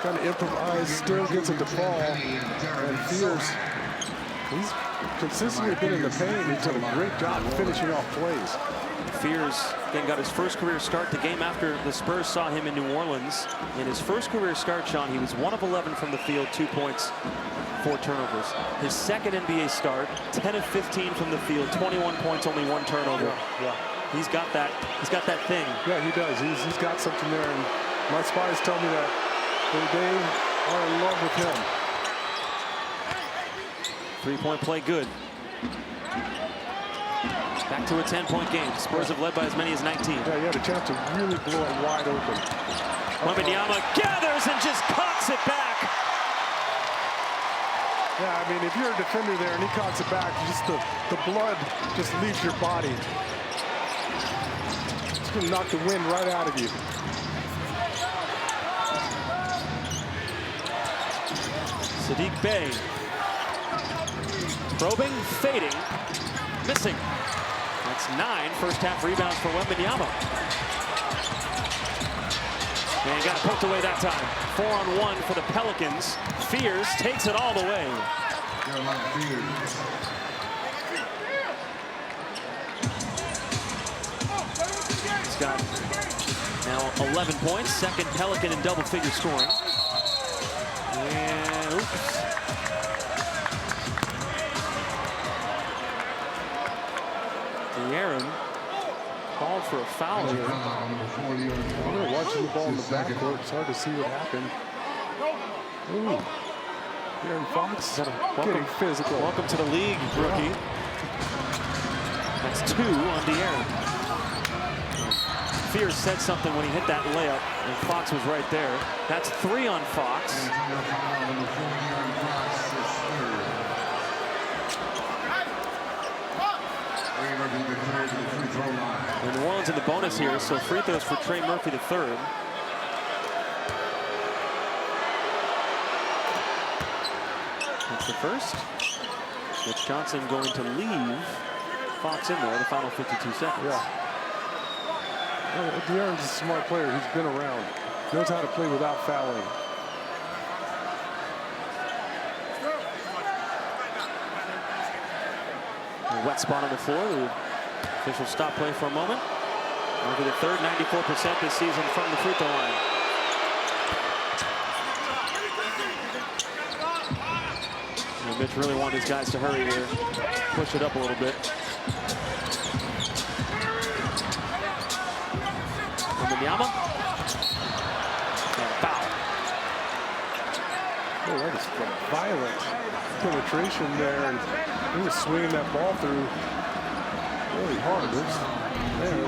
Kind of improvise, still gets it to fall. And Fears, he's consistently been in the paint. He's done a great job finishing off plays. Fears again got his first career start the game after the Spurs saw him in New Orleans. In his first career start, Sean, he was 1 of 11 from the field, 2 points, 4 turnovers. His second NBA start, 10 of 15 from the field, 21 points, only 1 turnover. Yeah. He's got that thing. Yeah, he does. He's got something there, and my spies tell me that they are in love with him. 3-point play good. Back to a 10-point game. Spurs have led by as many as 19. Yeah, he had a chance to really blow it wide open. Wembanyama gathers and just cocks it back. Yeah, I mean, if you're a defender there and he cocks it back, just the blood just leaves your body. It's going to knock the wind right out of you. Sadiq Bey. Probing, fading, missing. That's 9 first-half rebounds for Wembanyama. And got poked away that time. 4-on-1 for the Pelicans. Fears takes it all the way. He's got now 11 points. Second Pelican in double-figure scoring. And oops. Aaron called for a foul here. They're watching the ball in the backcourt. It's hard to see what happened. Ooh. Aaron Fox getting physical. Welcome to the league, rookie. That's 2 on De'Aaron. Fears said something when he hit that layup, and Fox was right there. That's 3 on Fox. And New Orleans in the bonus here, so free throws for Trey Murphy III. That's the first. Mitch Johnson going to leave Fox in there the final 52 seconds. Yeah. Well, De'Aaron's a smart player. He's been around. Knows how to play without fouling. A wet spot on the floor. The official stop play for a moment. Murphy the third, 94% this season from the free throw line. And Mitch really wanted his guys to hurry here. Push it up a little bit. Wembanyama. And foul. Oh, that is violent penetration there, and he was swinging that ball through really hard. It's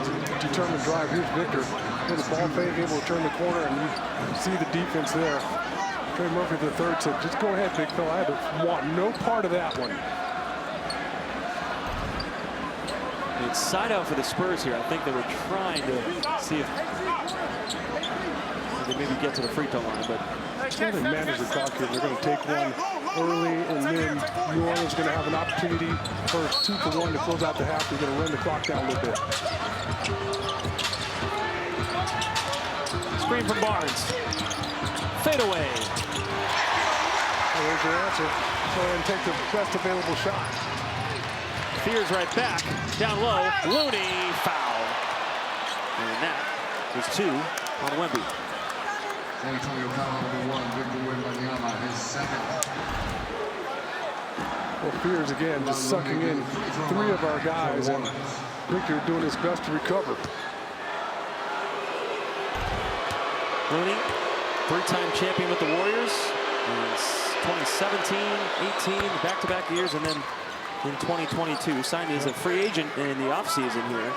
a determined drive. Here's Victor. The ball fake, able to turn the corner, and you see the defense there. Trey Murphy III said, just go ahead, big fella. I want no part of that one. It's side out for the Spurs here. I think they were trying to see if they maybe get to the free throw line, but they manage the clock here. They're going to take one early, and then New Orleans is going to have an opportunity for 2-for-1 to close out the half. They're going to run the clock down a little bit. Screen from Barnes. Fade away. Well, there's your answer. Go ahead and take the best available shot. Fears right back. Down low. Looney foul. And that was 2 on Wemby. Antonio foul number 1, Victor Wembanyama, his second. Well, Fears again just sucking in 3 of our guys, and Victor doing his best to recover. Looney, 3-time champion with the Warriors. In 2017, 18, back-to-back years, and then in 2022, signed as a free agent in the offseason here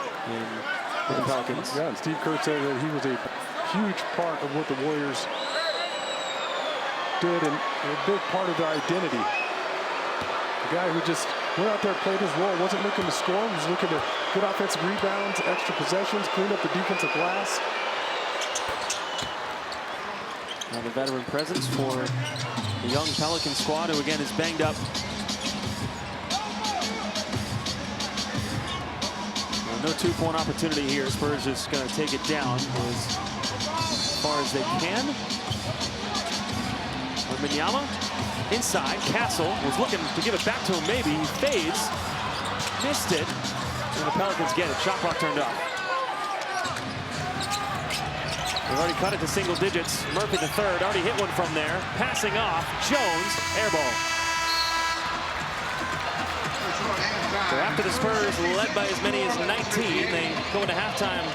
with the Pelicans. Yeah, and Steve Kerr said that he was a huge part of what the Warriors did and a big part of their identity. The guy who just went out there, played his role, wasn't looking to score, was looking to get offensive rebounds, extra possessions, clean up the defensive glass. And the veteran presence for the young Pelican squad, who again is banged up. No 2-point opportunity here. Spurs just going to take it down as far as they can. Wembanyama inside. Castle was looking to give it back to him. Maybe he fades, missed it, and the Pelicans get it. Shot clock turned off. They've already cut it to single digits. Murphy III already hit one from there. Passing off. Jones, air ball. So after the Spurs led by as many as 19, they go into halftime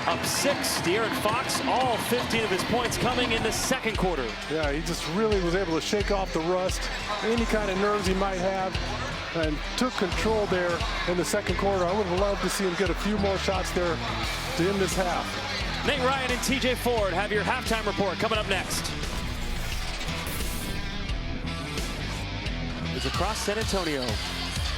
up 6. De'Aaron Fox, all 15 of his points coming in the second quarter. Yeah, he just really was able to shake off the rust, any kind of nerves he might have. and took control there in the second quarter. I would have loved to see him get a few more shots there to end this half. Nate Ryan and TJ Ford have your halftime report coming up next. It's across San Antonio.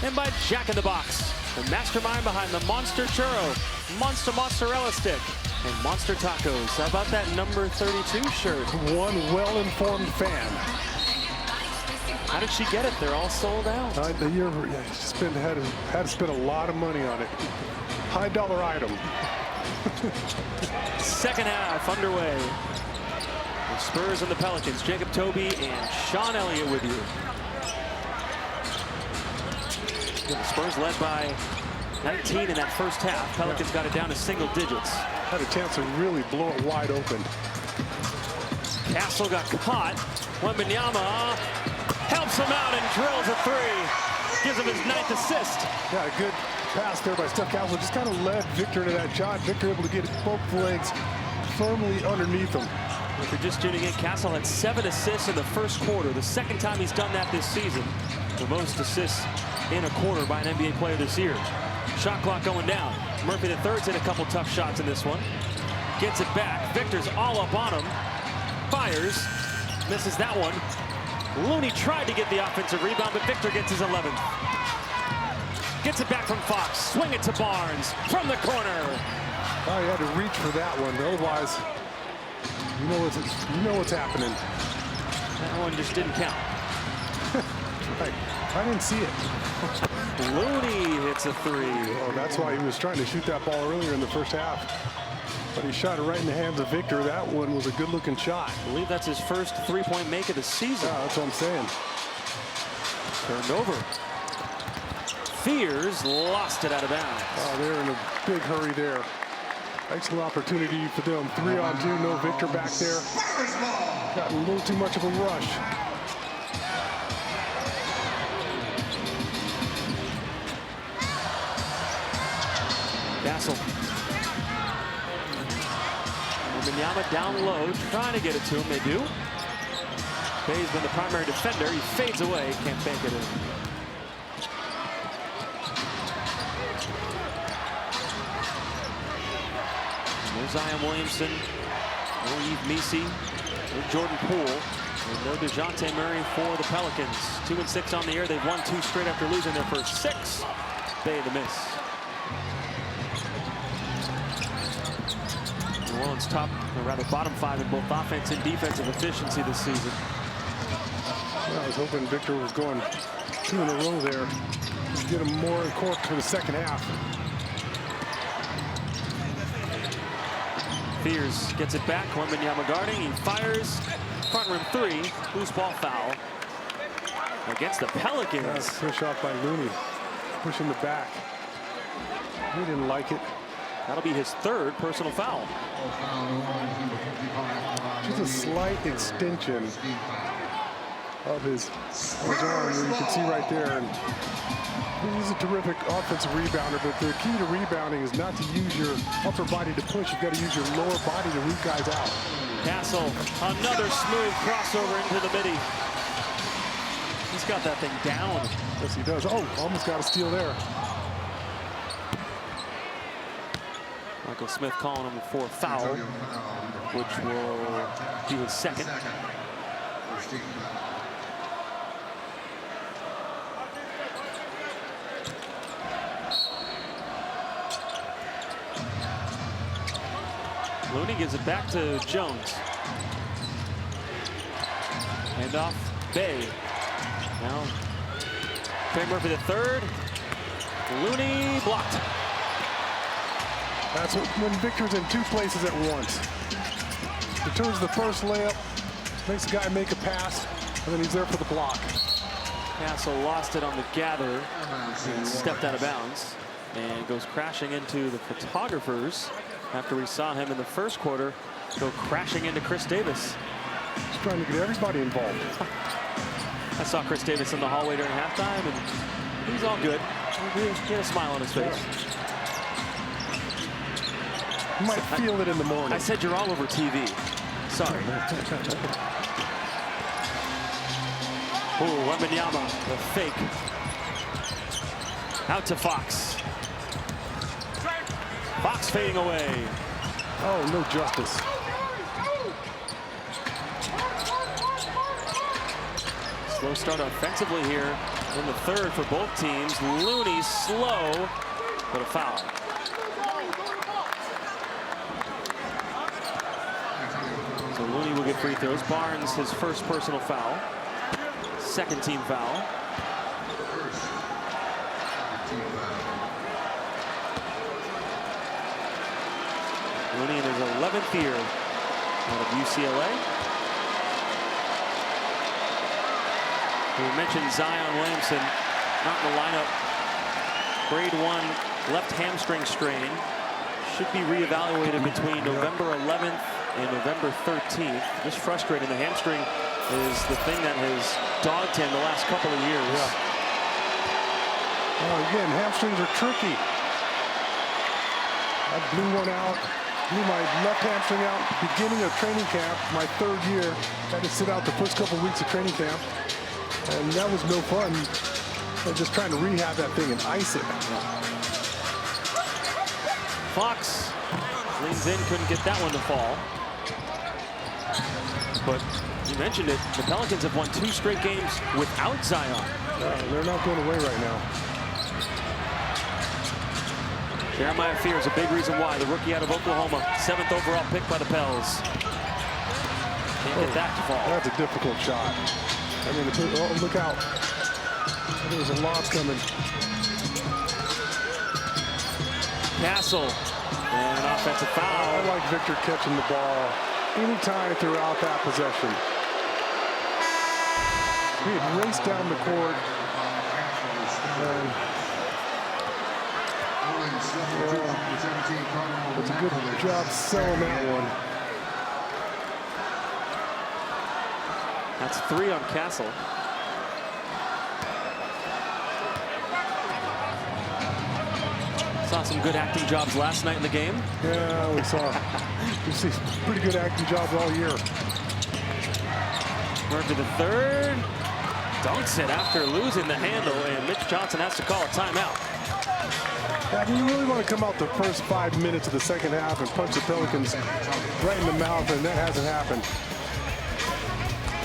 And by Jack in the Box, the mastermind behind the Monster Churro, Monster Mozzarella Stick, and Monster Tacos. How about that number 32 shirt? One well-informed fan. How did she get it? They're all sold out. Had to spend a lot of money on it. High dollar item. Second half underway. The Spurs and the Pelicans. Jacob Toby and Sean Elliott with you. The Spurs led by 19 in that first half. Pelicans got it down to single digits. Had a chance to really blow it wide open. Castle got caught. Wembanyama helps him out and drills a three. Gives him his 9th assist. Yeah, a good pass there by Steph Castle. Just kind of led Victor into that shot. Victor able to get both legs firmly underneath him. If you're just tuning in, Castle had 7 assists in the first quarter. The second time he's done that this season. The most assists in a quarter by an NBA player this year. Shot clock going down. Murphy III's hit a couple tough shots in this one. Gets it back. Victor's all up on him. Fires. Misses that one. Looney tried to get the offensive rebound, but Victor gets his 11th. Gets it back from Fox. Swing it to Barnes from the corner. Oh, he had to reach for that one. Otherwise, you know what's happening. That one just didn't count. Right. I didn't see it. Looney hits a three. Oh, that's why he was trying to shoot that ball earlier in the first half. But he shot it right in the hands of Victor. That one was a good-looking shot. I believe that's his first three-point make of the season. Yeah, that's what I'm saying. Turned over. Fears lost it out of bounds. Oh, they're in a big hurry there. Excellent opportunity for them. 3-on-2, no Victor back there. Got a little too much of a rush. Castle. Wembanyama down low, trying to get it to him. They do. Bay's been the primary defender. He fades away. Can't bank it in. No Zion Williamson. No Yves Missi. No Jordan Poole. And no DeJounte Murray for the Pelicans. 2-6 on the year. They've won 2 straight after losing their first 6. Bay the miss. New Orleans top, or rather bottom 5 in both offense and defensive efficiency this season. Well, I was hoping Victor was going 2 in a row there. Just get him more in court for the second half. Fears gets it back. Wembanyama guarding. He fires. Front rim 3. Loose ball foul against the Pelicans. Push off by Looney. Pushing the back. He didn't like it. That'll be his 3rd personal foul. Just a slight extension of his arm, you can see right there. And he's a terrific offensive rebounder, but the key to rebounding is not to use your upper body to push. You've got to use your lower body to root guys out. Castle, another smooth crossover into the midi. He's got that thing down. Yes, he does. Oh, almost got a steal there. Michael Smith calling him for a foul, which will be his 2nd. Looney gives it back to Jones. Hand off, Bay. Now, Trey Murphy III. Looney blocked. That's when Victor's in 2 places at once. Returns the first layup, makes the guy make a pass, and then he's there for the block. Castle lost it on the gather and stepped out of bounds and goes crashing into the photographers after we saw him in the first quarter go crashing into Chris Davis. He's trying to get everybody involved. I saw Chris Davis in the hallway during halftime, and he's all good. He had a smile on his face. You might feel it in the morning. I said you're all over TV. Sorry. Oh, Wembanyama, the fake. Out to Fox. Fox fading away. Oh, no justice. Slow start offensively here in the third for both teams. Looney slow, but a foul. So Looney will get free throws. Barnes, his first personal foul. Second team foul. Looney in his 11th year out of UCLA. We mentioned Zion Williamson not in the lineup. Grade 1 left hamstring strain. Should be reevaluated between November 11th and November 13th. Just frustrating. The hamstring is the thing that has dogged him the last couple of years. Yeah. Oh, again, hamstrings are tricky. I blew one out. Blew my left hamstring out beginning of training camp, my third year. Had to sit out the first couple of weeks of training camp. And that was no fun. I'm just trying to rehab that thing and ice it. Fox leans in, couldn't get that one to fall. But you mentioned it, the Pelicans have won 2 straight games without Zion. They're not going away right now. Jeremiah Fear is a big reason why. The rookie out of Oklahoma, 7th overall pick by the Pels. Can't get that to fall. That's a difficult shot. I mean, oh, look out. There's a loss coming. Castle, and an offensive foul. I like Victor catching the ball anytime throughout that possession. He had raced down the court. And it's a good job selling that one. That's 3 on Castle. Saw some good acting jobs last night in the game. Yeah, we see pretty good acting jobs all year. Murphy the third. Dunks it after losing the handle, and Mitch Johnson has to call a timeout. Yeah, you really want to come out the first 5 minutes of the second half and punch the Pelicans right in the mouth, and that hasn't happened.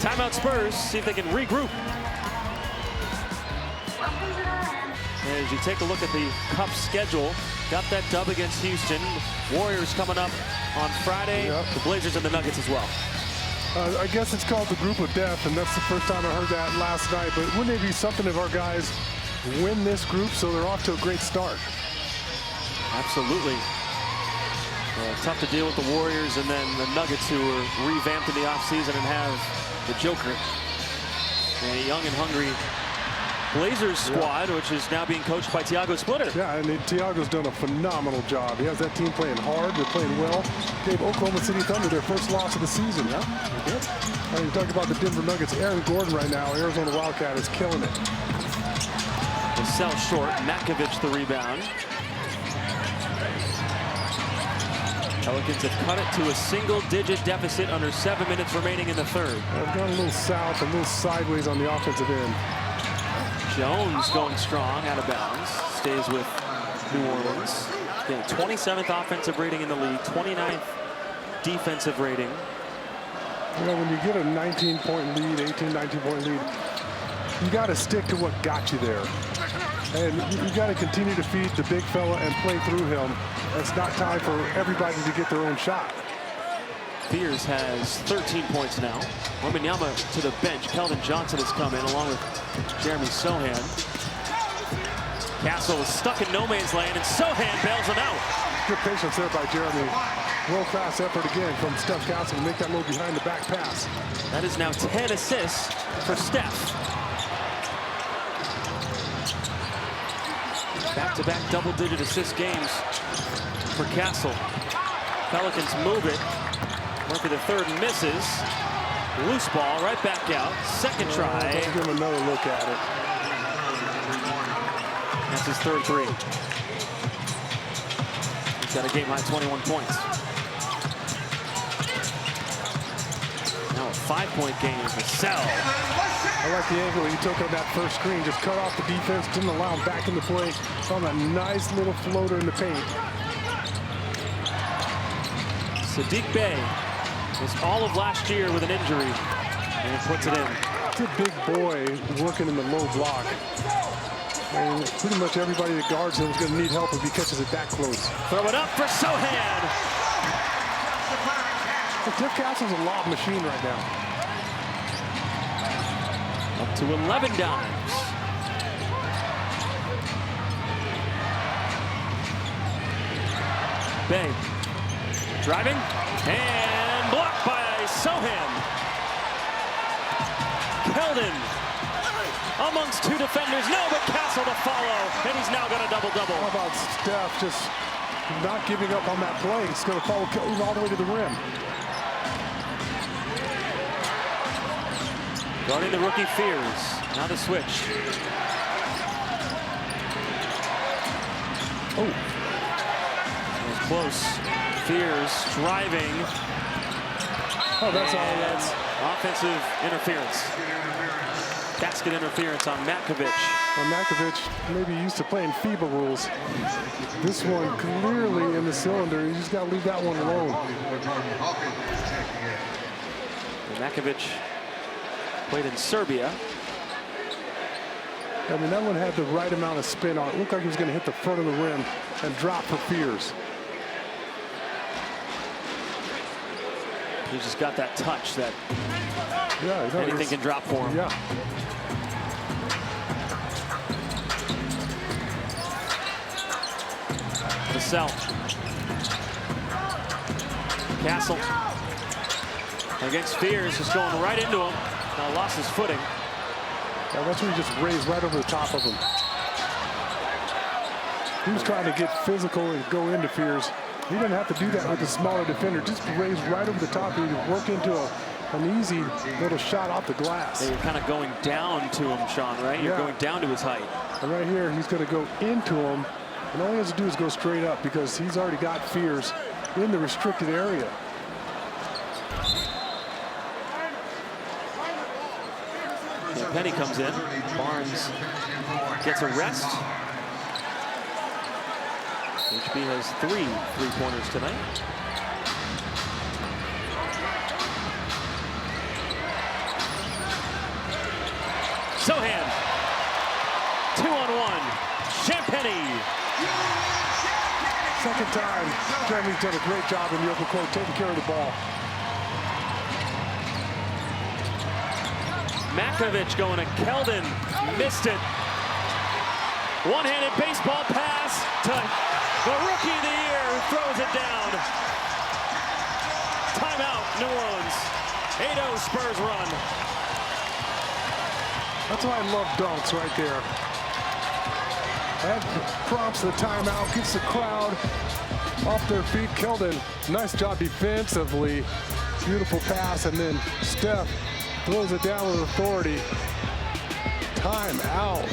Timeout Spurs, see if they can regroup. As you take a look at the Cup schedule, got that dub against Houston. Warriors coming up on Friday. Yep. The Blazers and the Nuggets as well. I guess it's called the group of death, and that's the first time I heard that last night. But wouldn't it be something if our guys win this group so they're off to a great start? Absolutely. Tough to deal with the Warriors and then the Nuggets, who were revamped in the offseason and have the Joker. And a young and hungry Blazers squad, which is now being coached by Tiago Splitter. Yeah, and Tiago's done a phenomenal job. He has that team playing hard. They're playing well. Gave Oklahoma City Thunder their first loss of the season. Yeah, they did. I mean, talk about the Denver Nuggets. Aaron Gordon right now, Arizona Wildcat, is killing it. They sell short. Makovich the rebound. Pelicans have cut it to a single-digit deficit under 7 minutes remaining in the third. They've gone a little south, a little sideways on the offensive end. Jones going strong, out of bounds. Stays with New Orleans. Getting 27th offensive rating in the league, 29th defensive rating. You know, when you get a 19-point lead, 18, 19-point lead, you got to stick to what got you there. And you got to continue to feed the big fella and play through him. It's not time for everybody to get their own shot. Fears has 13 points now. Wembanyama to the bench. Keldon Johnson has come in along with Jeremy Sohan. Castle is stuck in no man's land, and Sohan bails him out. Good patience there by Jeremy. World-class effort again from Steph Castle to make that little behind-the-back pass. That is now 10 assists for Steph. Back-to-back double-digit assist games for Castle. Pelicans move it. Murphy the third misses. Loose ball right back out. Second try. Let's give him another look at it. That's his third three. He's got a game-high 21 points. Now a 5-point game. Vassell. I like the angle he took on that first screen. Just cut off the defense, didn't allow him back in the play. Found a nice little floater in the paint. Saddiq Bey was all of last year with an injury, and puts it in. It's a big boy working in the low block. And pretty much everybody that guards him is going to need help if he catches it that close. Throw it up for Sohan. Jeff Castle's a lob machine right now. Up to 11 dimes. Bey driving and blocked by Sohan. Keldon amongst two defenders. No, but Castle to follow, and he's now got a double-double. How about Steph just not giving up on that play? He's going to follow Keldon all the way to the rim. Guarding the rookie Fears. Now the switch. Oh. It was close. Fears driving. Oh, that's all that's. Offensive interference. Basket interference on Matkovic. Well, Matkovic maybe used to playing FIBA rules. This one clearly in the cylinder. You just got to leave that one alone. And Matkovic played in Serbia. I mean, that one had the right amount of spin on it. It looked like he was going to hit the front of the rim and drop for Fears. He just got that touch that anything can drop for him. Yeah. Vassell. Castle against Fears, just going right into him. Now lost his footing. Yeah, that's when he just raised right over the top of him. He was trying to get physical and go into Fears. He didn't have to do that with a smaller defender. Just raise right over the top. He would work into an easy little shot off the glass. Yeah, you're kind of going down to him, Sean, right? You're going down to his height. And right here, he's going to go into him. And all he has to do is go straight up because he's already got Fears in the restricted area. Yeah, Penny comes in. Barnes gets a rest. HB has 3 3-pointers tonight. Sohan. 2-on-1. Champagny. Second time, Jeremy's done a great job in the open court taking care of the ball. Matkovic going to Keldon. Missed it. One-handed baseball pass to the Rookie of the Year, who throws it down. Timeout, New Orleans. 8-0 Spurs run. That's why I love dunks right there. That prompts the timeout, gets the crowd off their feet. Keldon, nice job defensively. Beautiful pass, and then Steph throws it down with authority. Timeout,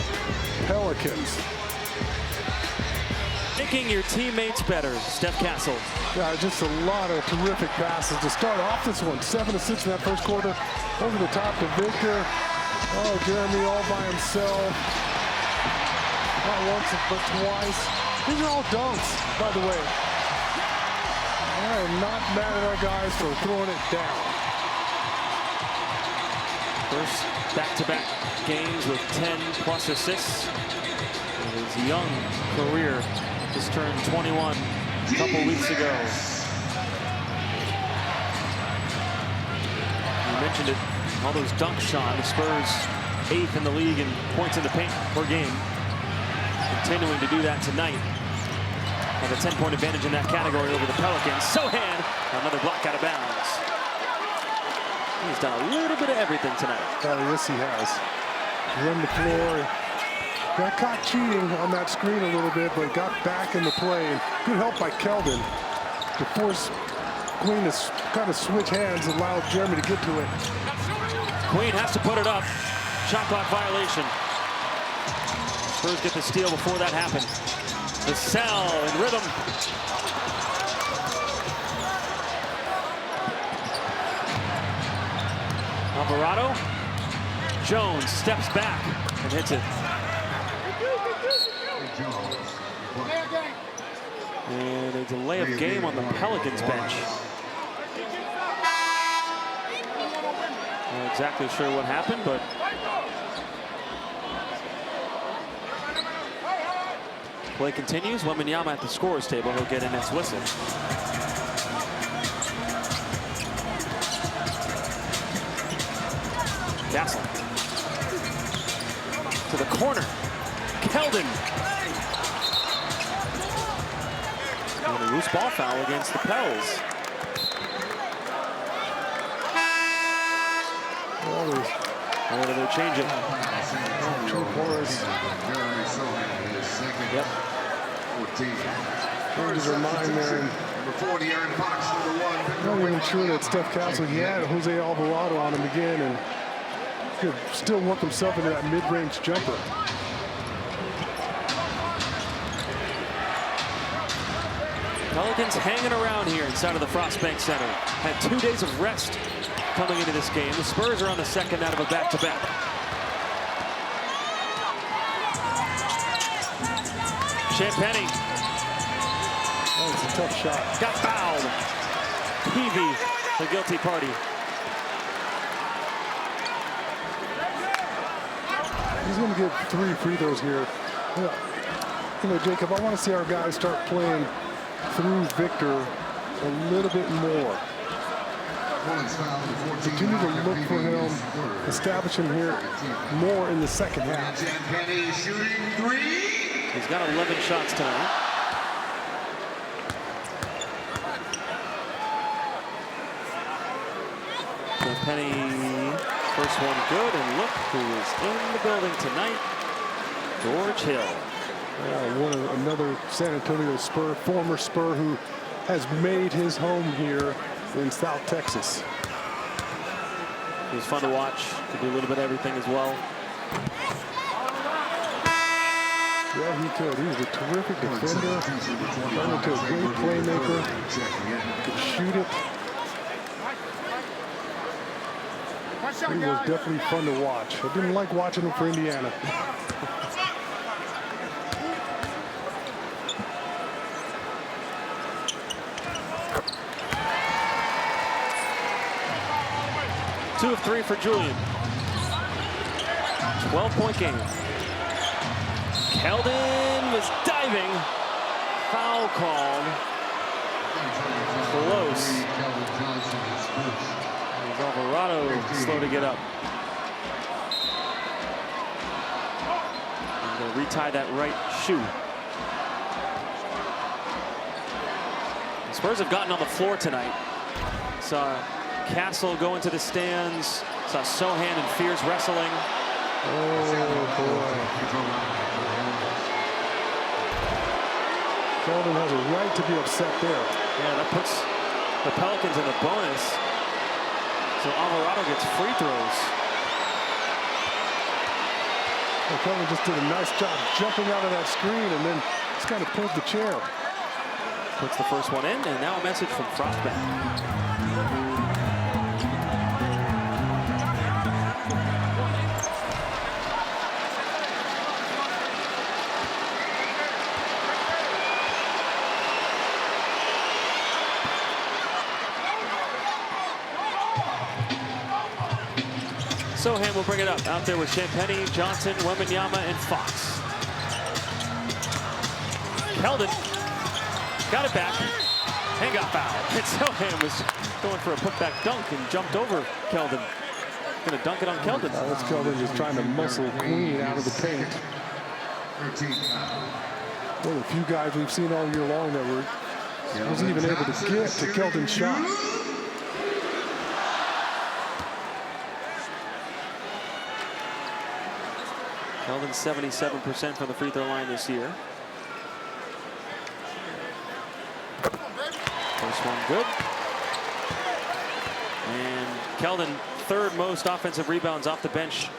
Pelicans. Making your teammates better, Steph Castle. Yeah, just a lot of terrific passes to start off this one. 7 of 6 in that first quarter. Over the top to Victor. Oh, Jeremy all by himself. Not once, but twice. These are all dunks, by the way. I am not mad at our guys for throwing it down. First back-to-back games with 10-plus assists. His young career just turned 21 a couple weeks ago. You mentioned it, all those dunks, Sean. The Spurs 8th in the league in points in the paint per game. Continuing to do that tonight. Have a 10-point advantage in that category over the Pelicans. Sohan, another block out of bounds. He's done a little bit of everything tonight. Yes, he has. Run the floor. Got caught cheating on that screen a little bit, but got back in the play. Good help by Keldon to force Queen to kind of switch hands and allow Jeremy to get to it. Queen has to put it up. Shot clock violation. Spurs get the steal before that happened. Vassell in rhythm. Alvarado. Jones steps back and hits it. And a delay of game on the Pelicans bench. Not exactly sure what happened, but play continues. Wembanyama at the scorer's table. He'll get in his whistle. Castle to the corner. Keldon. And a loose ball foul against the Pels. Or do they change it? Yep. Changes her mind there. Not even sure that Steph Castle, he had Jose Alvarado on him again, and could still work himself into that mid-range jumper. Pelicans hanging around here inside of the Frost Bank Center. Had 2 days of rest coming into this game. The Spurs are on the second out of a back-to-back. Champagny. That was a tough shot. Got fouled. Peavy, the guilty party. He's going to get 3 free throws here. Yeah. You know, Jacob, I want to see our guys start playing through Victor a little bit more. Continue to look for him, establish him here more in the second half. He's got 11 shots tonight. Penny, first one good, and look who is in the building tonight. George Hill. Another San Antonio Spur, former Spur, who has made his home here in South Texas. He was fun to watch. Could do a little bit of everything as well. Yeah, he could. He was a terrific defender. Turned into a great playmaker. Could shoot it. He was definitely fun to watch. I didn't like watching him for Indiana. Two of 3 for Julian. 12-point game. Keldon was diving. Foul called. Close. Alvarado slow to get up. I'm going to retie that right shoe. The Spurs have gotten on the floor tonight. Saw Castle go into the stands. Saw Sohan and Fears wrestling. Oh, boy. Keldon has a right to be upset there. Yeah, that puts the Pelicans in the bonus. So Alvarado gets free throws. Well, Keldon just did a nice job jumping out of that screen and then just kind of pulled the chair. Puts the first one in, and now a message from Frostbank. Sohan will bring it up out there with Champagny, Johnson, Wembanyama, and Fox. Keldon got it back and got fouled. And Sohan was going for a putback dunk and jumped over Keldon. Going to dunk it on Keldon. That's Keldon just trying to muscle Queen out of the paint. One of the few guys we've seen all year long that wasn't even able to get to Keldon's shot. Keldon 77% from the free throw line this year. First one good. And Keldon, third most offensive rebounds off the bench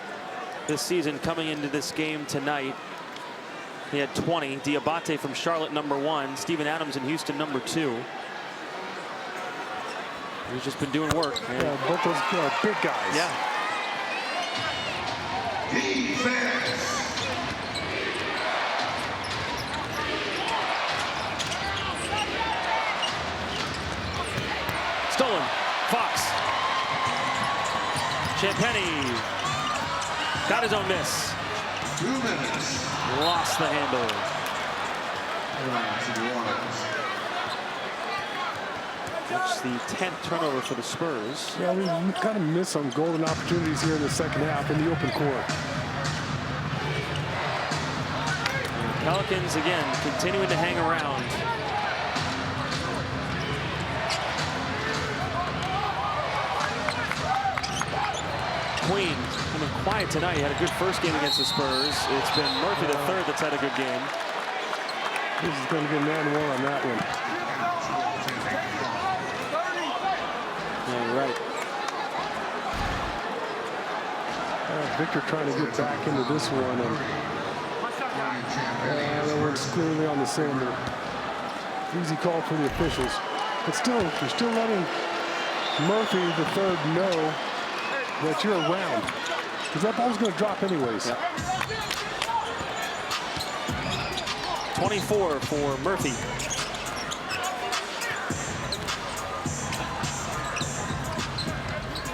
this season coming into this game tonight. He had 20. Diabate from Charlotte, #1. Steven Adams in Houston, #2. He's just been doing work. Yeah, both those big guys. Yeah. Defense. Stolen. Fox. Champagny. Got his own miss. 2 minutes. Lost the handle. That's the 10th turnover for the Spurs. Yeah, we kind of missed some golden opportunities here in the second half in the open court. Pelicans, again, continuing to hang around. Queen, coming quiet tonight. He had a good first game against the Spurs. It's been Murphy the third that's had a good game. This is going to get man one on that one. Yeah, you're right. Victor trying to get back into this one. And that one's clearly on the sander. Easy call for the officials. But still, you're still letting Murphy the third know that you're around. Because that ball's going to drop anyways. Yep. 24 for Murphy.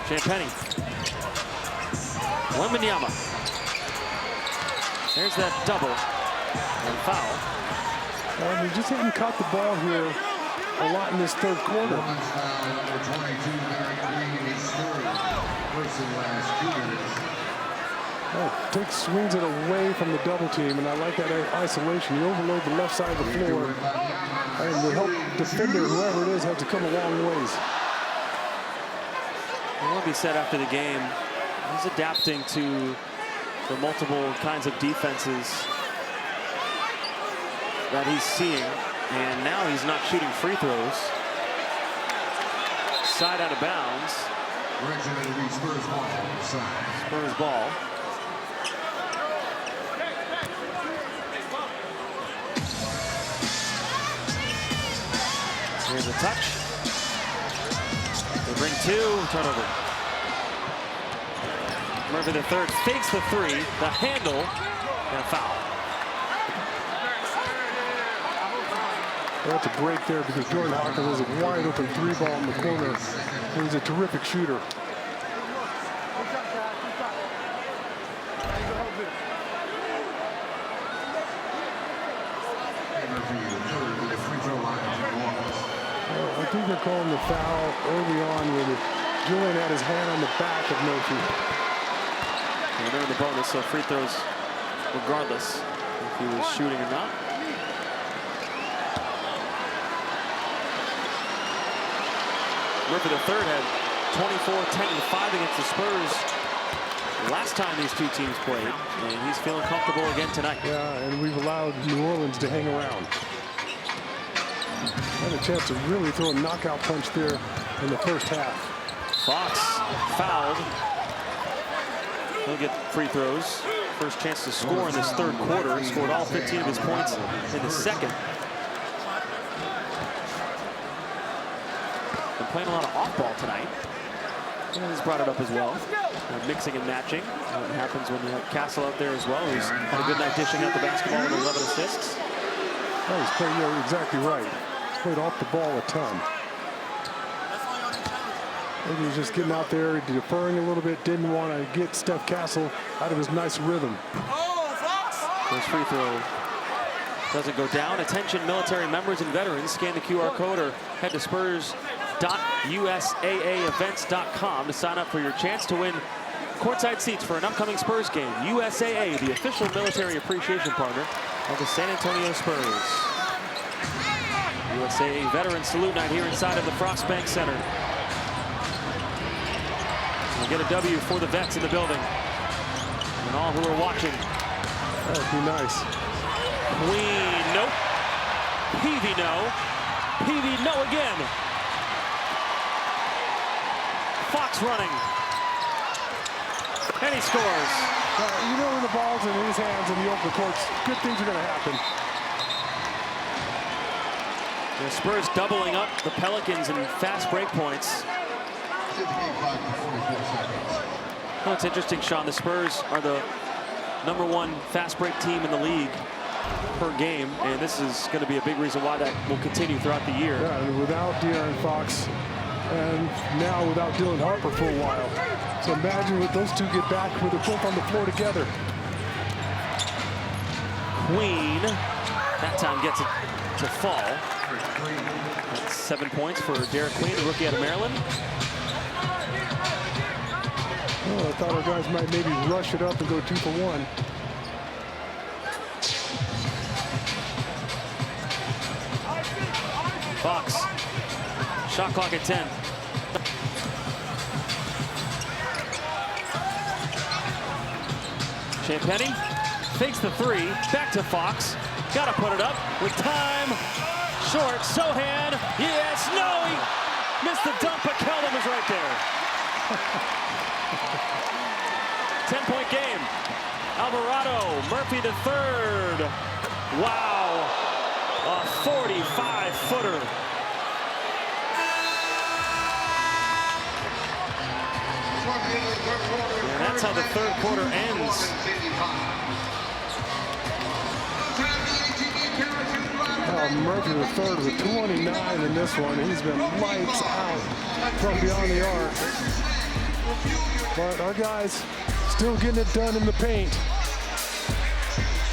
Champagny. Wembanyama. There's that double and foul. We just haven't caught the ball here a lot in this third quarter. Women's foul number 22, Mary Queen, is third. First and last 2 minutes. Takes swings it away from the double team, and I like that isolation. You overload the left side of the floor, and the help defender, whoever it is, has to come a long ways. What he said after the game, he's adapting to the multiple kinds of defenses that he's seeing, and now he's not shooting free throws. Side out of bounds. Direction it'll be Spurs ball on the side. Spurs ball. Here's a touch. They bring two, turnover. Murphy the third fakes the three, the handle, and a foul. That's a break there because Jordan Hawkins was a wide open three ball in the corner. He was a terrific shooter. I think they're calling the foul early on when Julian had his hand on the back of Murphy. And they're in the bonus, so free throws regardless if he was shooting or not. Murphy the third had 24, 10, and 5 against the Spurs last time these two teams played, and he's feeling comfortable again tonight. Yeah, and we've allowed New Orleans to hang around. Had a chance to really throw a knockout punch there in the first half. Fox fouled. He'll get free throws. First chance to score in this third quarter. He scored all 15 of his points in the second. Been playing a lot of off-ball tonight. And he's brought it up as well. Mixing and matching. What happens when you have Castle out there as well. He's had a good night dishing out the basketball with 11 assists. Oh, he's playing, you're exactly right. He's played off the ball a ton. Maybe he's just getting out there, deferring a little bit, didn't want to get Steph Castle out of his nice rhythm. First free throw doesn't go down. Attention, military members and veterans. Scan the QR code or head to Spurs.USAAevents.com to sign up for your chance to win courtside seats for an upcoming Spurs game. USAA, the official military appreciation partner of the San Antonio Spurs. USAA Veterans Salute Night here inside of the Frost Bank Center. We'll get a W for the vets in the building and all who are watching. That would be nice. Queen, nope. Peavy, no. Peavy, no again. Fox running. And he scores. You know when the ball's in his hands in the open courts, good things are going to happen. The Spurs doubling up the Pelicans in fast break points. Well, it's interesting, Sean. The Spurs are the #1 fast break team in the league per game, and this is going to be a big reason why that will continue throughout the year. Yeah, and without De'Aaron Fox, and now without Dylan Harper for a while. So imagine what those two get back when they're both on the floor together. Queen, that time gets it to fall. That's 7 points for Derek Queen, the rookie out of Maryland. Oh, I thought our guys might maybe rush it up and go 2 for 1. Fox, shot clock at 10. Champagny fakes the 3, back to Fox. Gotta put it up with time. Short, Sohan, yes, no, he missed the dunk, but Keldon was right there. 10-point game. Alvarado, Murphy the 3rd. Wow, a 45-footer. And that's how the 3rd quarter ends. Murphy the 3rd with 29 in this one. He's been lights out from beyond the arc. But our guys still getting it done in the paint.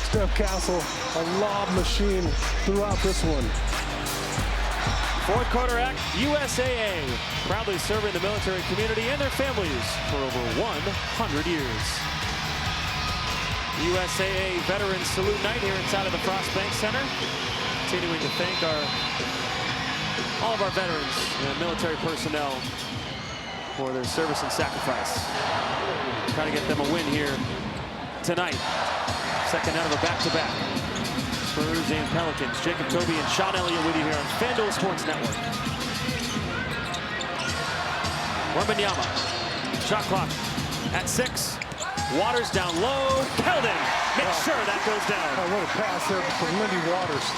Steph Castle, a lob machine throughout this one. 4th quarter act, USAA, proudly serving the military community and their families for over 100 years. USAA Veterans Salute Night here inside of the Frost Bank Center. Continuing to thank all of our veterans and military personnel for their service and sacrifice. Trying to get them a win here tonight. Second out of a back-to-back. Spurs and Pelicans. Jacob Toby and Sean Elliott with you here on FanDuel Sports Network. Wembanyama. Shot clock at 6. Waters down low. Keldon makes sure that goes down. Oh, what a pass there from Lindy Waters.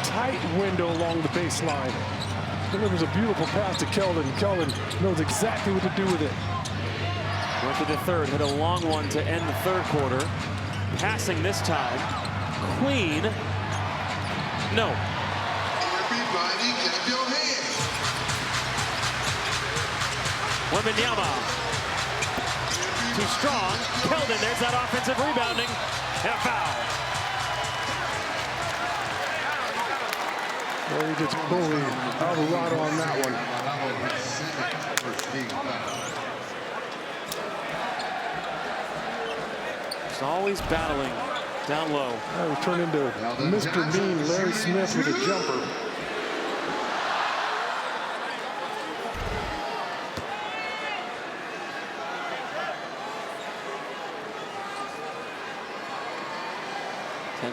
Tight window along the baseline. Delivers a beautiful pass to Keldon. Keldon knows exactly what to do with it. Murphy the 3rd hit a long one to end the 3rd quarter. Passing this time. Queen. No. Everybody clap your hands. Wembanyama. Too strong. Keldon, there's that offensive rebounding. And a foul. Well, he gets bullied. Alvarado on that one. He's always battling down low. That would turn into Mr. Mean Larry Smith with a jumper.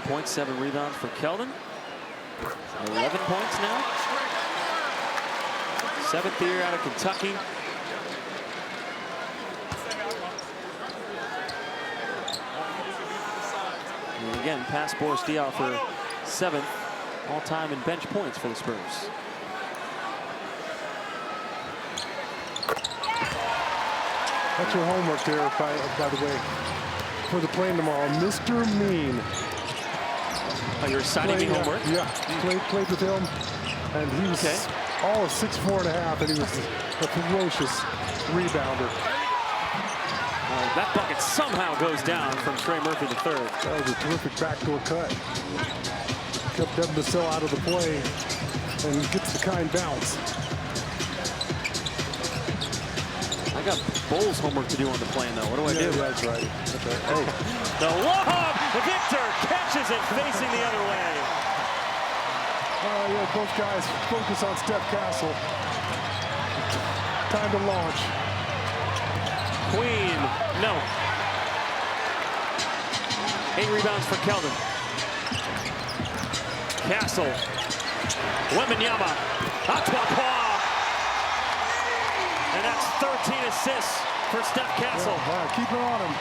.7 rebounds for Keldon. 11 points now. 7th year out of Kentucky. And again, past Boris Diaw for 7th all-time in bench points for the Spurs. That's your homework there, by the way, for the plane tomorrow. Mr. Mean. Oh, you're assigning me homework? Yeah, played with him, and he was all of 6'4.5", and he was a ferocious rebounder. That bucket somehow goes down from Trey Murphy the 3rd. That was a terrific backdoor cut. Kept Devin Vassell out of the play, and gets the kind bounce. I got Bulls homework to do on the plane, though. What do I do? That's right. That's right. Hey. The lob! Victor catches it facing the other way. Yeah, both guys focus on Steph Castle. Time to launch. Queen, no. 8 rebounds for Keldon. Castle. Wembanyama. Atwapa. And that's 13 assists for Steph Castle. Yeah, keep it on him.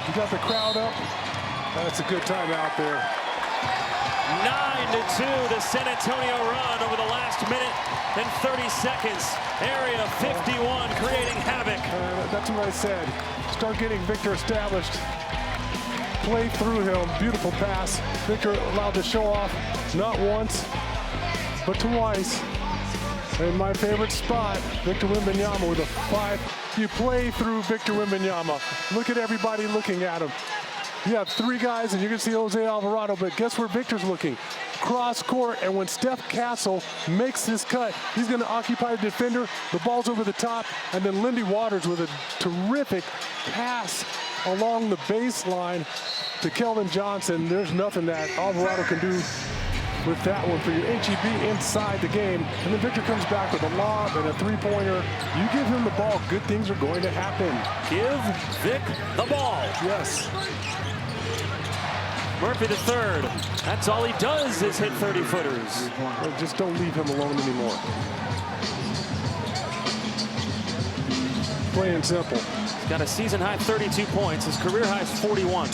You got the crowd up. That's a good time out there. 9-2, the San Antonio run over the last minute and 30 seconds. Area 51 creating havoc. That's what I said. Start getting Victor established. Play through him. Beautiful pass. Victor allowed to show off not once, but twice. In my favorite spot, Victor Wembanyama with a 5. You play through Victor Wembanyama. Look at everybody looking at him. You have 3 guys, and you're going to see Jose Alvarado, but guess where Victor's looking? Cross court, and when Steph Castle makes this cut, he's going to occupy the defender. The ball's over the top, and then Lindy Waters with a terrific pass along the baseline to Keldon Johnson. There's nothing that Alvarado can do with that one for your HEB inside the game. And then Victor comes back with a lob and a 3-pointer. You give him the ball, good things are going to happen. Give Vic the ball. Yes. Murphy the third. That's all he does is hit 30-footers. Just don't leave him alone anymore. Plain and simple. He's got a season high 32 points. His career high is 41.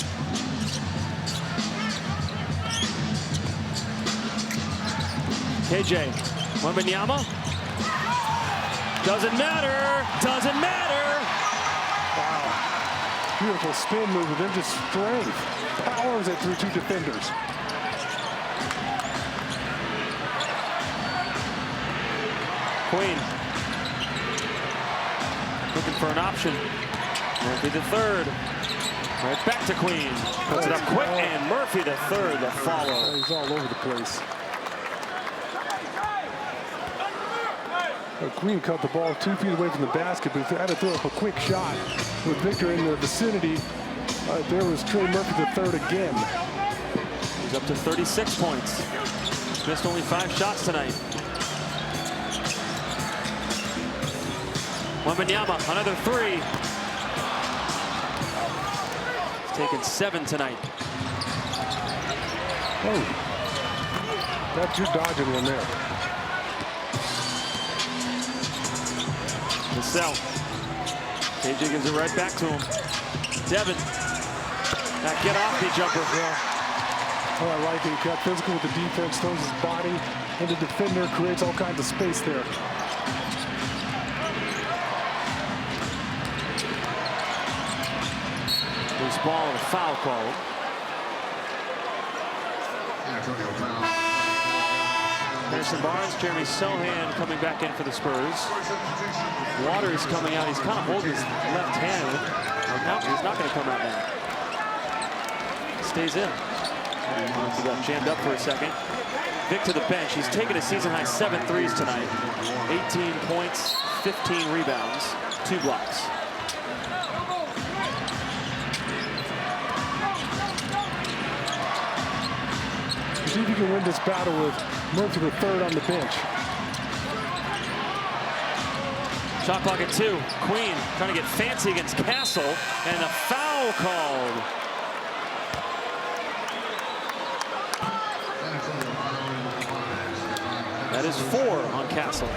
KJ Wembanyama. Doesn't matter. Doesn't matter. Wow. Beautiful spin move with then just strength. Powers it through 2 defenders. Queen. Looking for an option. Murphy the third. Right back to Queen. Puts it up quick, and Murphy the third, the follow. He's all over the place. Queen cut the ball 2 feet away from the basket, but had to throw up a quick shot with Victor in the vicinity. There was Trey Murphy the third again. He's up to 36 points. Missed only 5 shots tonight. Wembanyama, another 3. He's taken 7 tonight. Oh, that's your dodging one there. The cell. KJ gives it right back to him. Devin. That get off the jumper. Yeah. Oh, I like it. He got physical with the defense, throws his body, and the defender creates all kinds of space there. Loose ball and a foul call. Harrison Barnes, Jeremy Sohan coming back in for the Spurs. Waters coming out. He's kind of holding his left hand. No, he's not going to come out now. Stays in. He got jammed up for a second. Vic to the bench. He's taken a season-high 7 threes tonight. 18 points, 15 rebounds, 2 blocks. See if you can win this battle with Murphy the third on the bench. Shot clock at 2. Queen trying to get fancy against Castle, and a foul called. That is 4 on Castle.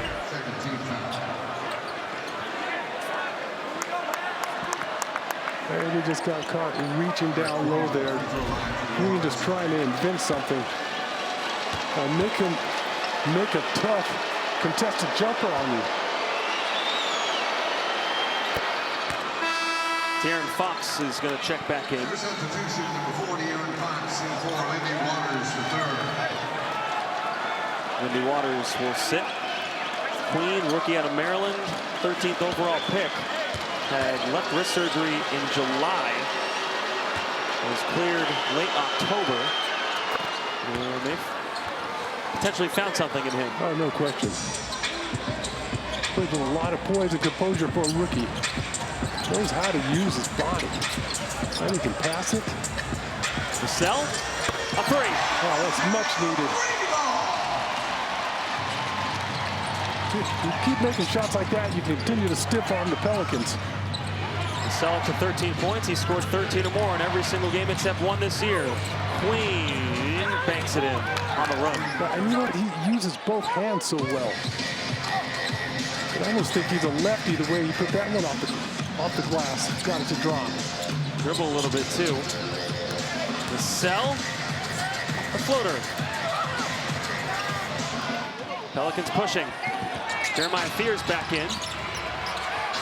And he just got caught reaching down low there. Queen just trying to invent something. Make him make a tough contested jumper on you. De'Aaron Fox is going to check back in. Lindy Waters will sit. Queen, rookie out of Maryland, 13th overall pick. Had left wrist surgery in July. Was cleared late October. And they've potentially found something in him. Oh, no question. Plays with a lot of poise and composure for a rookie. Knows how to use his body. And he can pass it. The cell. A 3. Oh, that's much needed. You keep making shots like that, you continue to stiff arm the Pelicans. Sell up to 13 points. He scored 13 or more in every single game except 1 this year. Queen banks it in on the run. And you know what? He uses both hands so well. I almost think he's a lefty the way he put that one off the glass. Got it to drop. Dribble a little bit too. The cell. A floater. Pelicans pushing. Jeremiah Fears back in.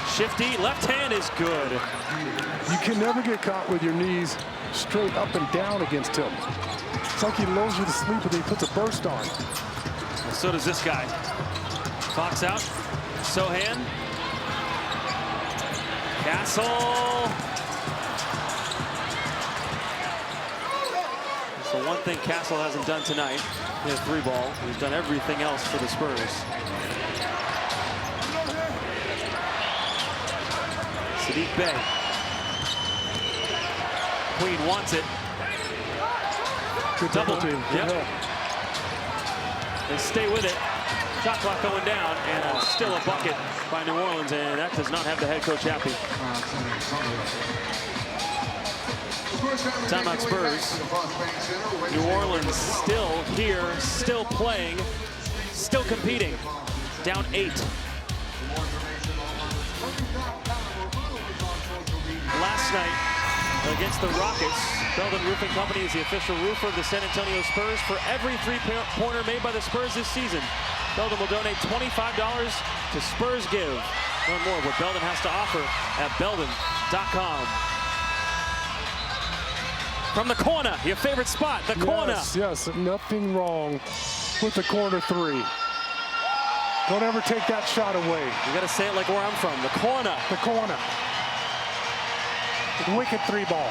Shifty, left hand is good. You can never get caught with your knees straight up and down against him. It's like he lulls you to sleep and he puts a burst on. So does this guy. Fox out. Sohan. Castle. So one thing Castle hasn't done tonight, he had a 3-ball. He's done everything else for the Spurs. Sadiq Bey. Queen wants it. Good double team. Yep. They stay with it. Shot clock going down, and still a bucket by New Orleans, and that does not have the head coach happy. Timeout Spurs. New Orleans still here, still playing, still competing. Down 8. Last night against the Rockets, Belden Roofing Company is the official roofer of the San Antonio Spurs. For every 3-pointer made by the Spurs this season, Belden will donate $25 to Spurs Give. Learn more of what Belden has to offer at belden.com. From the corner, your favorite spot, the corner. Yes, nothing wrong with the corner 3. Don't ever take that shot away. You gotta say it like where I'm from, the corner. The corner. Wicked 3-ball.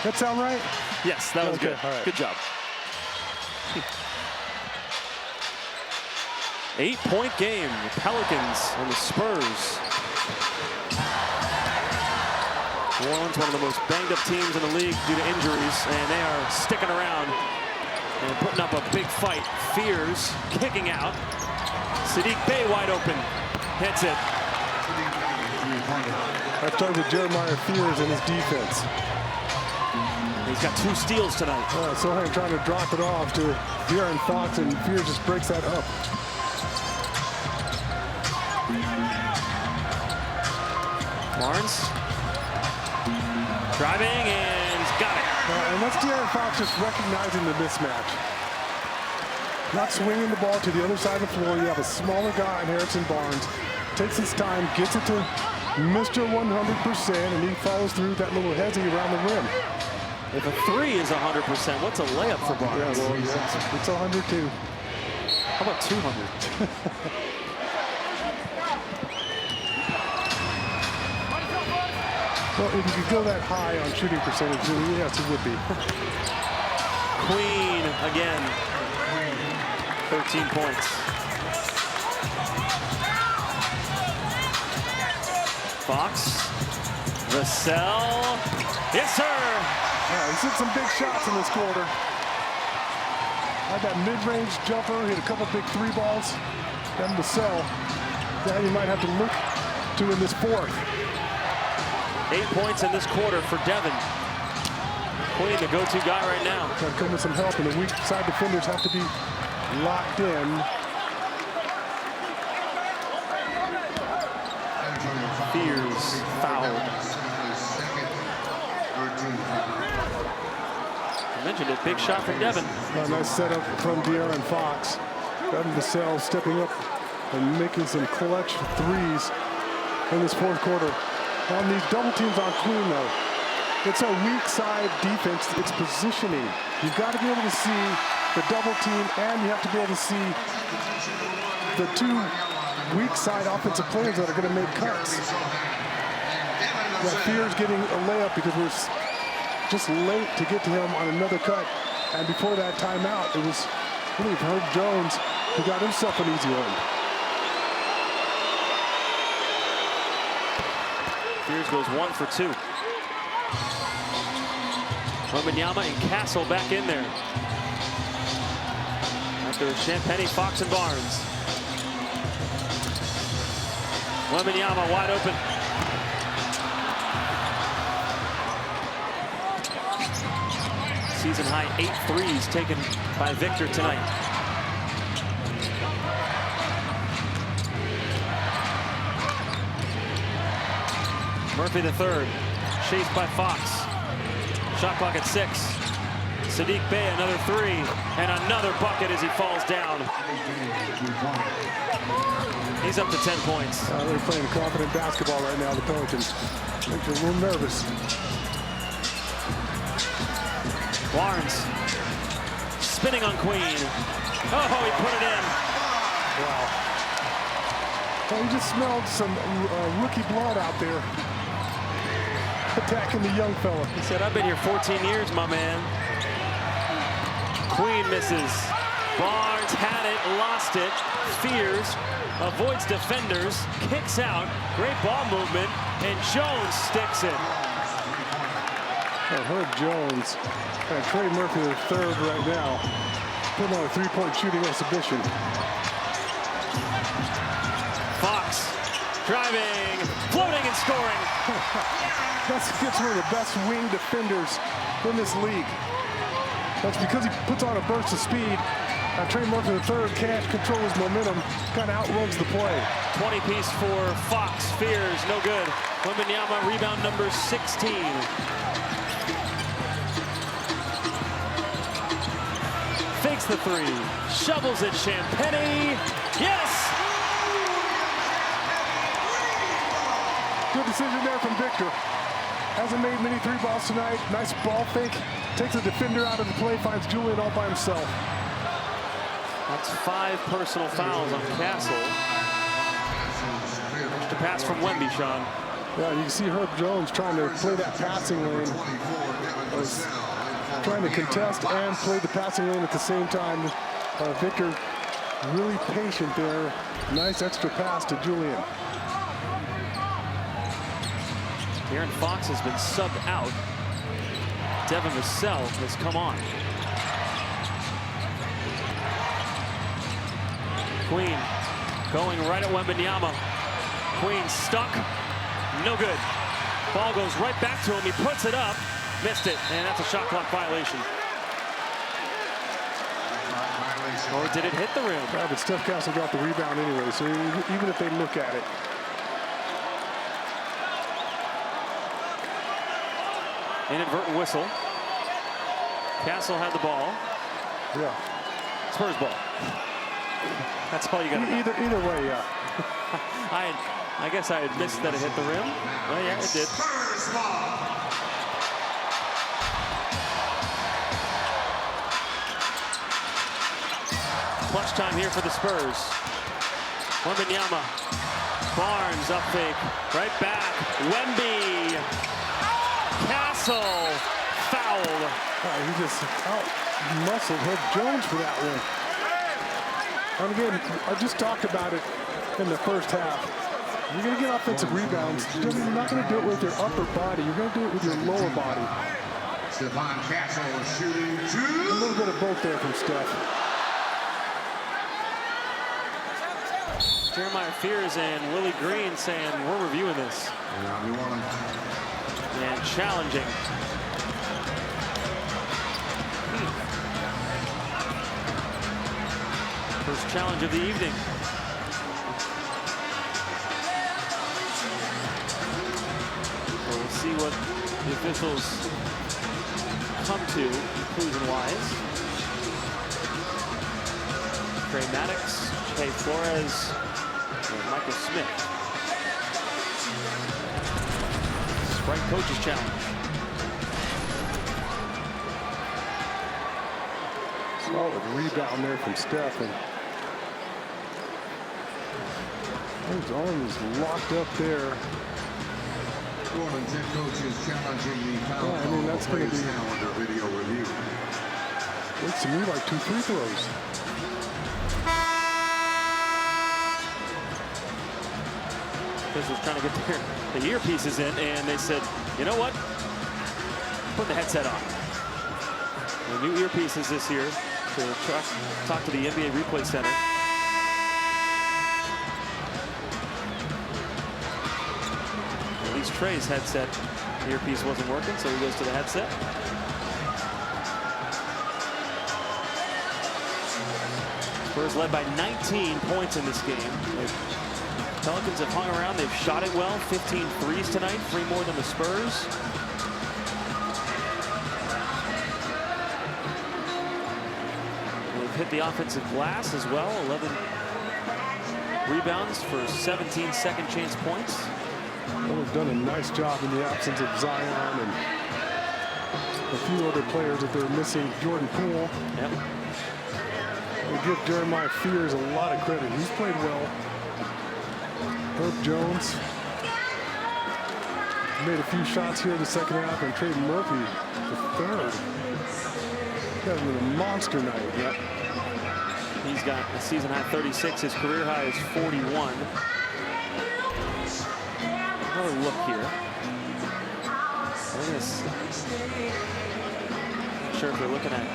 That sound right? Yes, that was okay, good. all right. Good job. 8-point game, the Pelicans and the Spurs. New Orleans, one of the most banged up teams in the league due to injuries, and they are sticking around and putting up a big fight. Fears kicking out. Sadiq Bey wide open. Hits it. I've talked with Jeremiah Fears and his defense. He's got 2 steals tonight. Sohan trying to drop it off to De'Aaron Fox, and Fears just breaks that up. Barnes. Driving, and he's got it. And that's De'Aaron Fox just recognizing the mismatch. Not swinging the ball to the other side of the floor. You have a smaller guy in Harrison Barnes. Takes his time, gets it to Mr. 100%, and he follows through that little hezzy around the rim. If a 3 is 100%, what's a layup for Barnes? Yeah, well, it's 100 too. How about 200? Well, if you could go that high on shooting percentage, then yes, it would be. Queen again. 13 points. Fox. Vassell. Yes, sir. Yeah, he's hit some big shots in this quarter. Had that mid-range jumper, hit a couple big 3-balls. Then Vassell, that he might have to look to in this 4th. 8 points in this quarter for Devin. Queen, the go-to guy right now. Got to come with some help, and the weak side defenders have to be locked in. Fears fouled. I mentioned it, big shot from Devin. Nice setup from De'Aaron Fox. Devin Vassell stepping up and making some clutch 3s in this 4th quarter. On these double teams on Queen, though, it's a weak side defense. It's positioning. You've got to be able to see the double team, and you have to be able to see the 2 weak side offensive players that are going to make cuts. That Fears getting a layup because we're just late to get to him on another cut. And before that timeout, it was really Herb Jones who got himself an easy one. Fears goes 1 for 2. Wembanyama and Castle back in there. After Champagny, Fox, and Barnes. Wembanyama wide open. Season high 8 threes taken by Victor tonight. Murphy the third, chased by Fox. Shot clock at 6. Sadiq Bey, another three, and another bucket as he falls down. He's up to 10 points. They're playing confident basketball right now, the Pelicans. Makes you a little nervous. Barnes spinning on Queen. Oh, he put it in. Wow. Well, you just smelled some rookie blood out there. Attacking the young fella. He said, I've been here 14 years, my man. Queen misses. Barnes had it, lost it. Fears, avoids defenders, kicks out. Great ball movement, and Jones sticks it. Herb Jones and Trey Murphy the third right now, putting on a three-point shooting exhibition. Fox driving, floating, and scoring. That's one of the best wing defenders in this league. That's because he puts on a burst of speed. Trey Murphy the third can't control his momentum, kind of outruns the play. 20-piece for Fox. Fears, no good. Wembanyama, rebound number 16. Fakes the three, shovels it, Champagnie. Yes! Good decision there from Victor. Hasn't made many three balls tonight. Nice ball fake. Takes a defender out of the play, finds Julian all by himself. That's 5 personal fouls on Castle. Just a pass from Wemby, Sean. Yeah, you can see Herb Jones trying to play that passing lane. Trying to contest and play the passing lane at the same time. Victor really patient there. Nice extra pass to Julian. De'Aaron Fox has been subbed out. Devin Vassell has come on. Queen going right at Wembanyama. Queen stuck, no good. Ball goes right back to him, he puts it up, missed it, and that's a shot clock violation. Or did it hit the rim? Yeah, but Steph Castle got the rebound anyway, so even if they look at it. Inadvertent whistle. Castle had the ball. Yeah. Spurs ball. That's all you got to do. Either way, yeah. I guess I had missed that it hit the rim. Well, yeah, it did. Clutch time here for the Spurs. Wembanyama. Barnes up fake. Right back. Wemby. Castle. Fouled. He just out-muscled Herb Jones for that one. And again, I just talked about it in the first half. You're going to get offensive rebounds. You're not going to do it with your upper body. You're going to do it with your lower body. Stephon Castle shooting two. A little bit of both there from Steph. Jeremiah Fears and Willie Green saying, we're reviewing this. And challenging. First challenge of the evening. So we'll see what the officials come to conclusion-wise. Trey Maddox, Jay Flores, and Michael Smith. Sprite coach's challenge. Solid rebound there from Steph. And his arm is locked up there. Portland's head coach is challenging the foul. Yeah, I mean, that's going to be now under video review. Looks to me like 2 free throws. Officials trying to get the earpieces in, and they said, you know what? Put the headset on. The new earpieces this year to talk to the NBA Replay Center. At least Trey's headset earpiece wasn't working, so he goes to the headset. Spurs led by 19 points in this game. Pelicans have hung around. They've shot it well. 15 threes tonight, 3 more than the Spurs. hit the offensive glass as well. 11 rebounds for 17 second chance points. Well, they've done a nice job in the absence of Zion and a few other players that they're missing. Jordan Poole. Yep. We give Jeremiah Fears a lot of credit. He's played well. Herb Jones made a few shots here in the second half, and Trey Murphy, the third. Got him in a monster night. Yep. He's got a season high 36. His career high is 41. Another look here. Look at this. Not sure if they're looking at.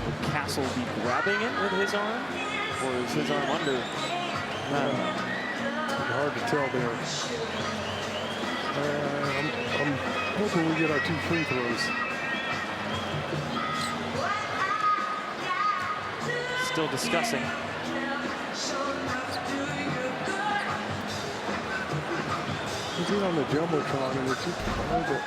Would Castle be grabbing it with his arm, or is his arm under? Hard to tell there. I'm hoping we get our 2 free throws. Still discussing. He's in on the Jumbotron, and it's just a little bit.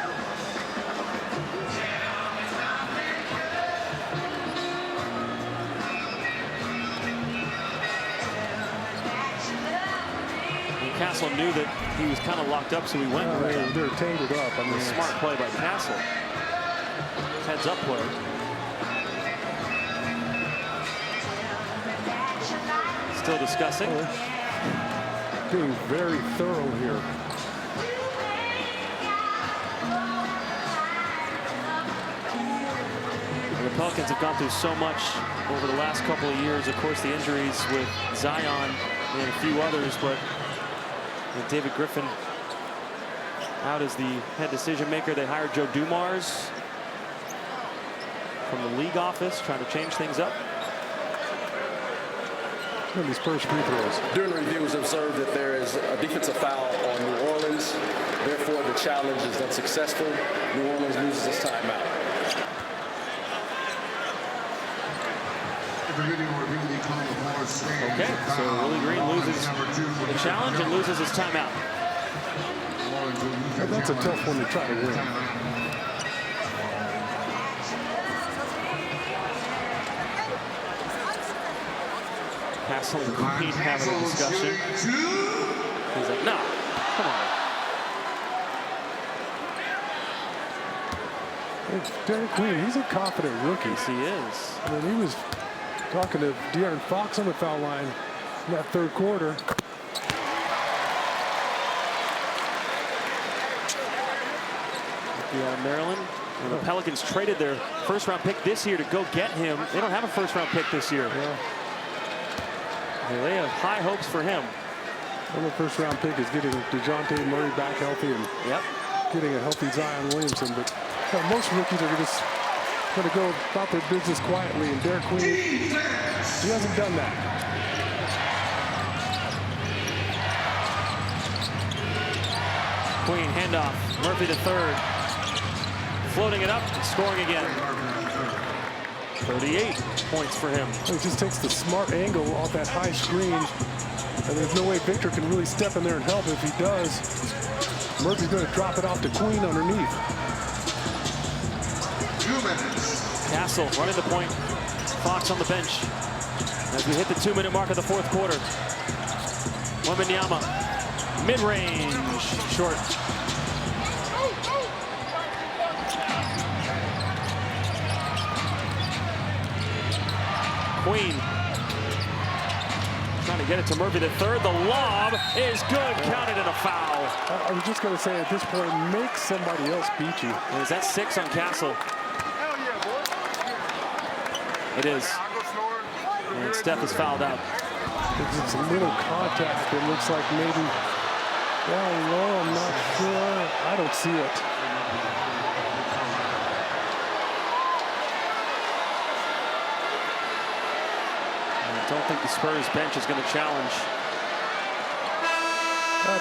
Castle knew that he was kind of locked up, so he went with him. They're tangled up. I mean, smart play by Castle. Heads up play. Still discussing. Being very thorough here. The Pelicans have gone through so much over the last couple of years. Of course, the injuries with Zion and a few others, but with David Griffin out as the head decision maker, they hired Joe Dumars from the league office, trying to change things up. These first free throws. During the review, it was observed that there is a defensive foul on New Orleans. Therefore, the challenge is unsuccessful. New Orleans loses its timeout. Okay, so Willie Green loses the challenge and loses his timeout. That's a tough one to try to win. Castle and Green having a discussion. He's like, no, come on. Derek Queen, he's a confident rookie. Yes, he is. I mean, he was talking to De'Aaron Fox on the foul line in that third quarter. Out of Maryland. And the Pelicans traded their first-round pick this year to go get him. They don't have a first-round pick this year. Yeah. They have high hopes for him. Well, the first-round pick is getting DeJounte Murray back healthy and getting a healthy Zion Williamson. But most rookies are just going to go about their business quietly, and Derek Queen, he hasn't done that. Queen handoff. Murphy the third. Floating it up, scoring again. 38 points for him. He just takes the smart angle off that high screen, and there's no way Victor can really step in there and help. If he does, Murphy's going to drop it off to Queen underneath. Castle running the point. Fox on the bench as we hit the 2-minute mark of the fourth quarter. Wembanyama, mid-range, short. Queen trying to get it to Murphy the third. The lob is good, counted and a foul. I was just going to say at this point, make somebody else beat you. And is that 6 on Castle? It is. And Steph is fouled out. It's a little contact. It looks like maybe down low. I'm not sure. I don't see it. I don't think the Spurs bench is going to challenge.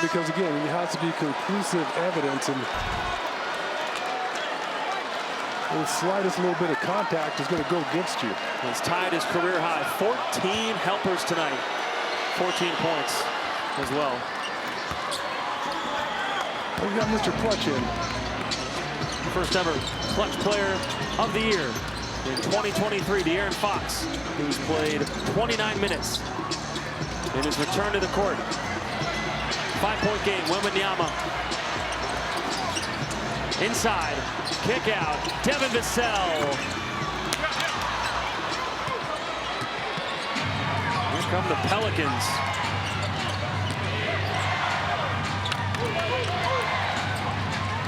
Because again, it has to be conclusive evidence, and the slightest little bit of contact is going to go against you. He's tied his career high. 14 helpers tonight. 14 points as well. We got Mr. Clutch in. First ever clutch player of the year. In 2023, De'Aaron Fox, who's played 29 minutes in his return to the court. 5-point game, Wembanyama. Inside, kick out, Devin Vassell. Here come the Pelicans.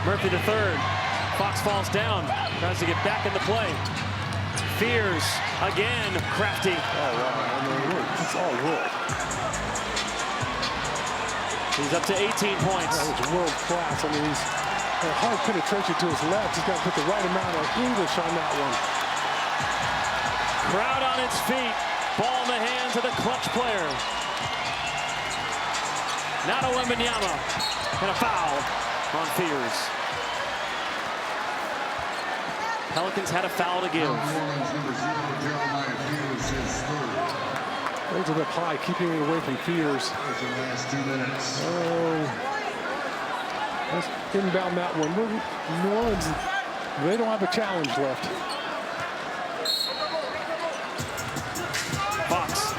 Murphy the third. Fox falls down, tries to get back into play. Fears again, Crafty. Oh, wow. I mean, it's all world. He's up to 18 points. That was world class. I mean, he's a hard penetration to his left. He's got to put the right amount of English on that one. Crowd on its feet. Ball in the hands of the clutch player. Now to Wembanyama. And a foul on Fears. Pelicans had a foul to give. Raised it up high, keeping it away from Fears. Oh, let's inbound that one. New Orleans, they don't have a challenge left. Fox.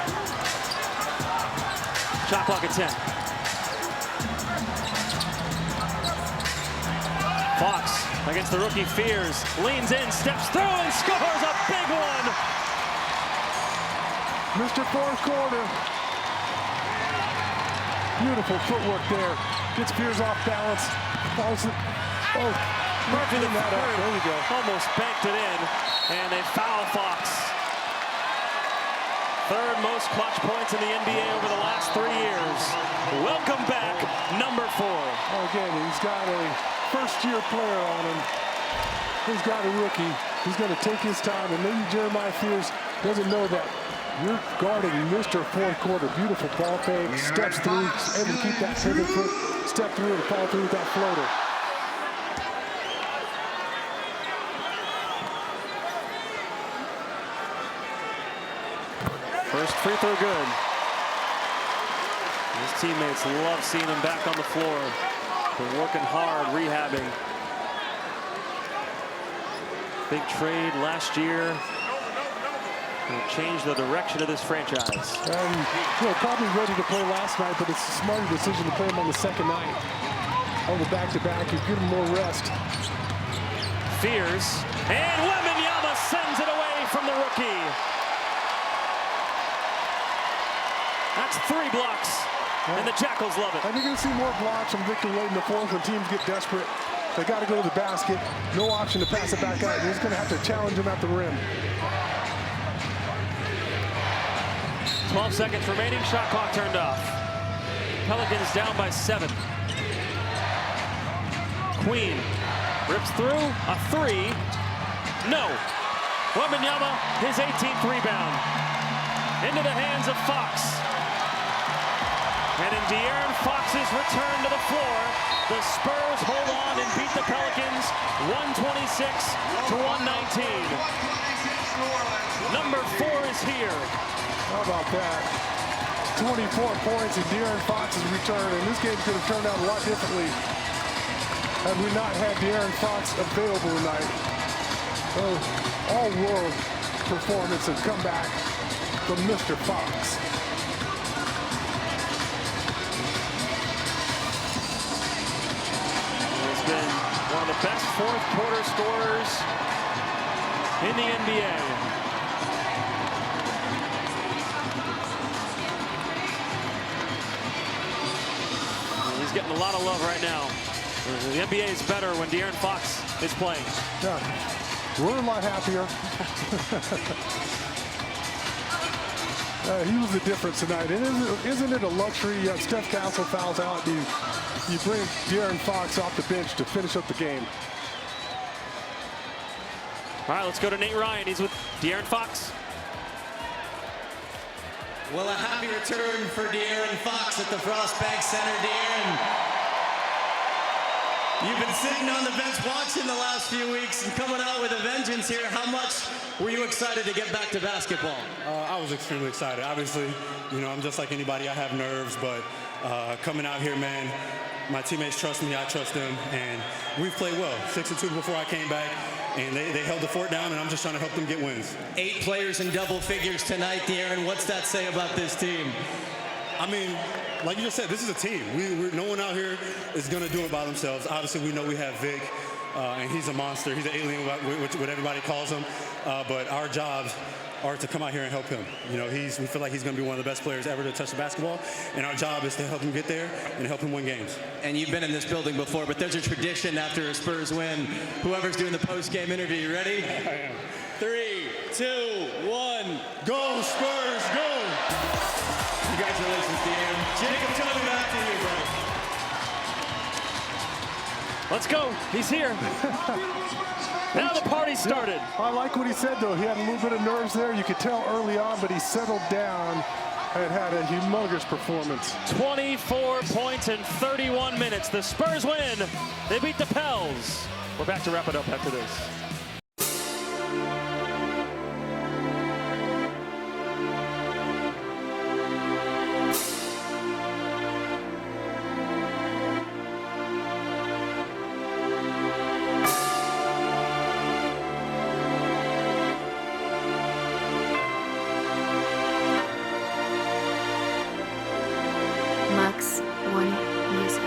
Shot clock at 10. Fox against the rookie Fears. Leans in, steps through, and scores a big one. Mr. Fourth Quarter. Beautiful footwork there. Gets Fears off balance. Falls it. Oh, Murphy the that up. third. There we go. Almost banked it in, and they foul Fox. Third most clutch points in the NBA over the last 3 years. Welcome back, number 4. Oh, again, he's got a first-year player on him. He's got a rookie. He's going to take his time, and maybe Jeremiah Fears doesn't know that. You're guarding Mr. Fourth Quarter. Beautiful ball fake, steps through, able to keep that pivot foot, step through and fall through with that floater. First free throw good. His teammates love seeing him back on the floor. Been working hard, rehabbing. Big trade last year. Will change the direction of this franchise. Probably ready to play last night, but it's a smarter decision to play him on the second night. On the back-to-back, you give him more rest. Fears, and Wembanyama sends it away from the rookie. That's 3 blocks, and the Jackals love it. And you're going to see more blocks from Victor late in the fourth when teams get desperate. They got to go to the basket. No option to pass it back out. He's going to have to challenge him at the rim. 12 seconds remaining, shot clock turned off. Pelicans down by 7. Queen rips through, a 3. No. Wembanyama, his 18th rebound. Into the hands of Fox. And in De'Aaron Fox's return to the floor, the Spurs hold on and beat the Pelicans 126-119. Number 4 is here. How about that? 24 points in De'Aaron Fox's return, and this game could have turned out a lot differently had we not had De'Aaron Fox available tonight. Oh, all-world performance and comeback from Mr. Fox. He's been one of the best fourth-quarter scorers in the NBA. He's getting a lot of love right now. The NBA is better when De'Aaron Fox is playing. Yeah, we're a lot happier. He was the difference tonight. And isn't it a luxury? You have Steph Castle fouls out. You bring De'Aaron Fox off the bench to finish up the game. All right, let's go to Nate Ryan. He's with De'Aaron Fox. Well, a happy return for De'Aaron Fox at the Frost Bank Center. De'Aaron, you've been sitting on the bench watching the last few weeks and coming out with a vengeance here. How much were you excited to get back to basketball? I was extremely excited. Obviously, you know, I'm just like anybody. I have nerves, but coming out here, man, my teammates trust me. I trust them, and we've played well. 6-2 before I came back. and they held the fort down, and I'm just trying to help them get wins. 8 players in double figures tonight, Aaron. What's that say about this team? I mean, like you just said, this is a team. No one out here is going to do it by themselves. Obviously, we know we have Vic, and he's a monster. He's an alien, what everybody calls him. But our jobs are to come out here and help him. You know, we feel like he's going to be one of the best players ever to touch the basketball, and our job is to help him get there and help him win games. And you've been in this building before, but there's a tradition after a Spurs win. Whoever's doing the post-game interview, you ready? I am. 3, 2, 1. Go, Spurs, go! Congratulations, Aaron. Jacob, coming back to you, brother. Let's go. He's here. Now the party started. I like what he said, though. He had a little bit of nerves there. You could tell early on, but he settled down and had a humongous performance. 24 points in 31 minutes. The Spurs win. They beat the Pels. We're back to wrap it up after this. Max One Music.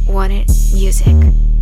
Wanted Music.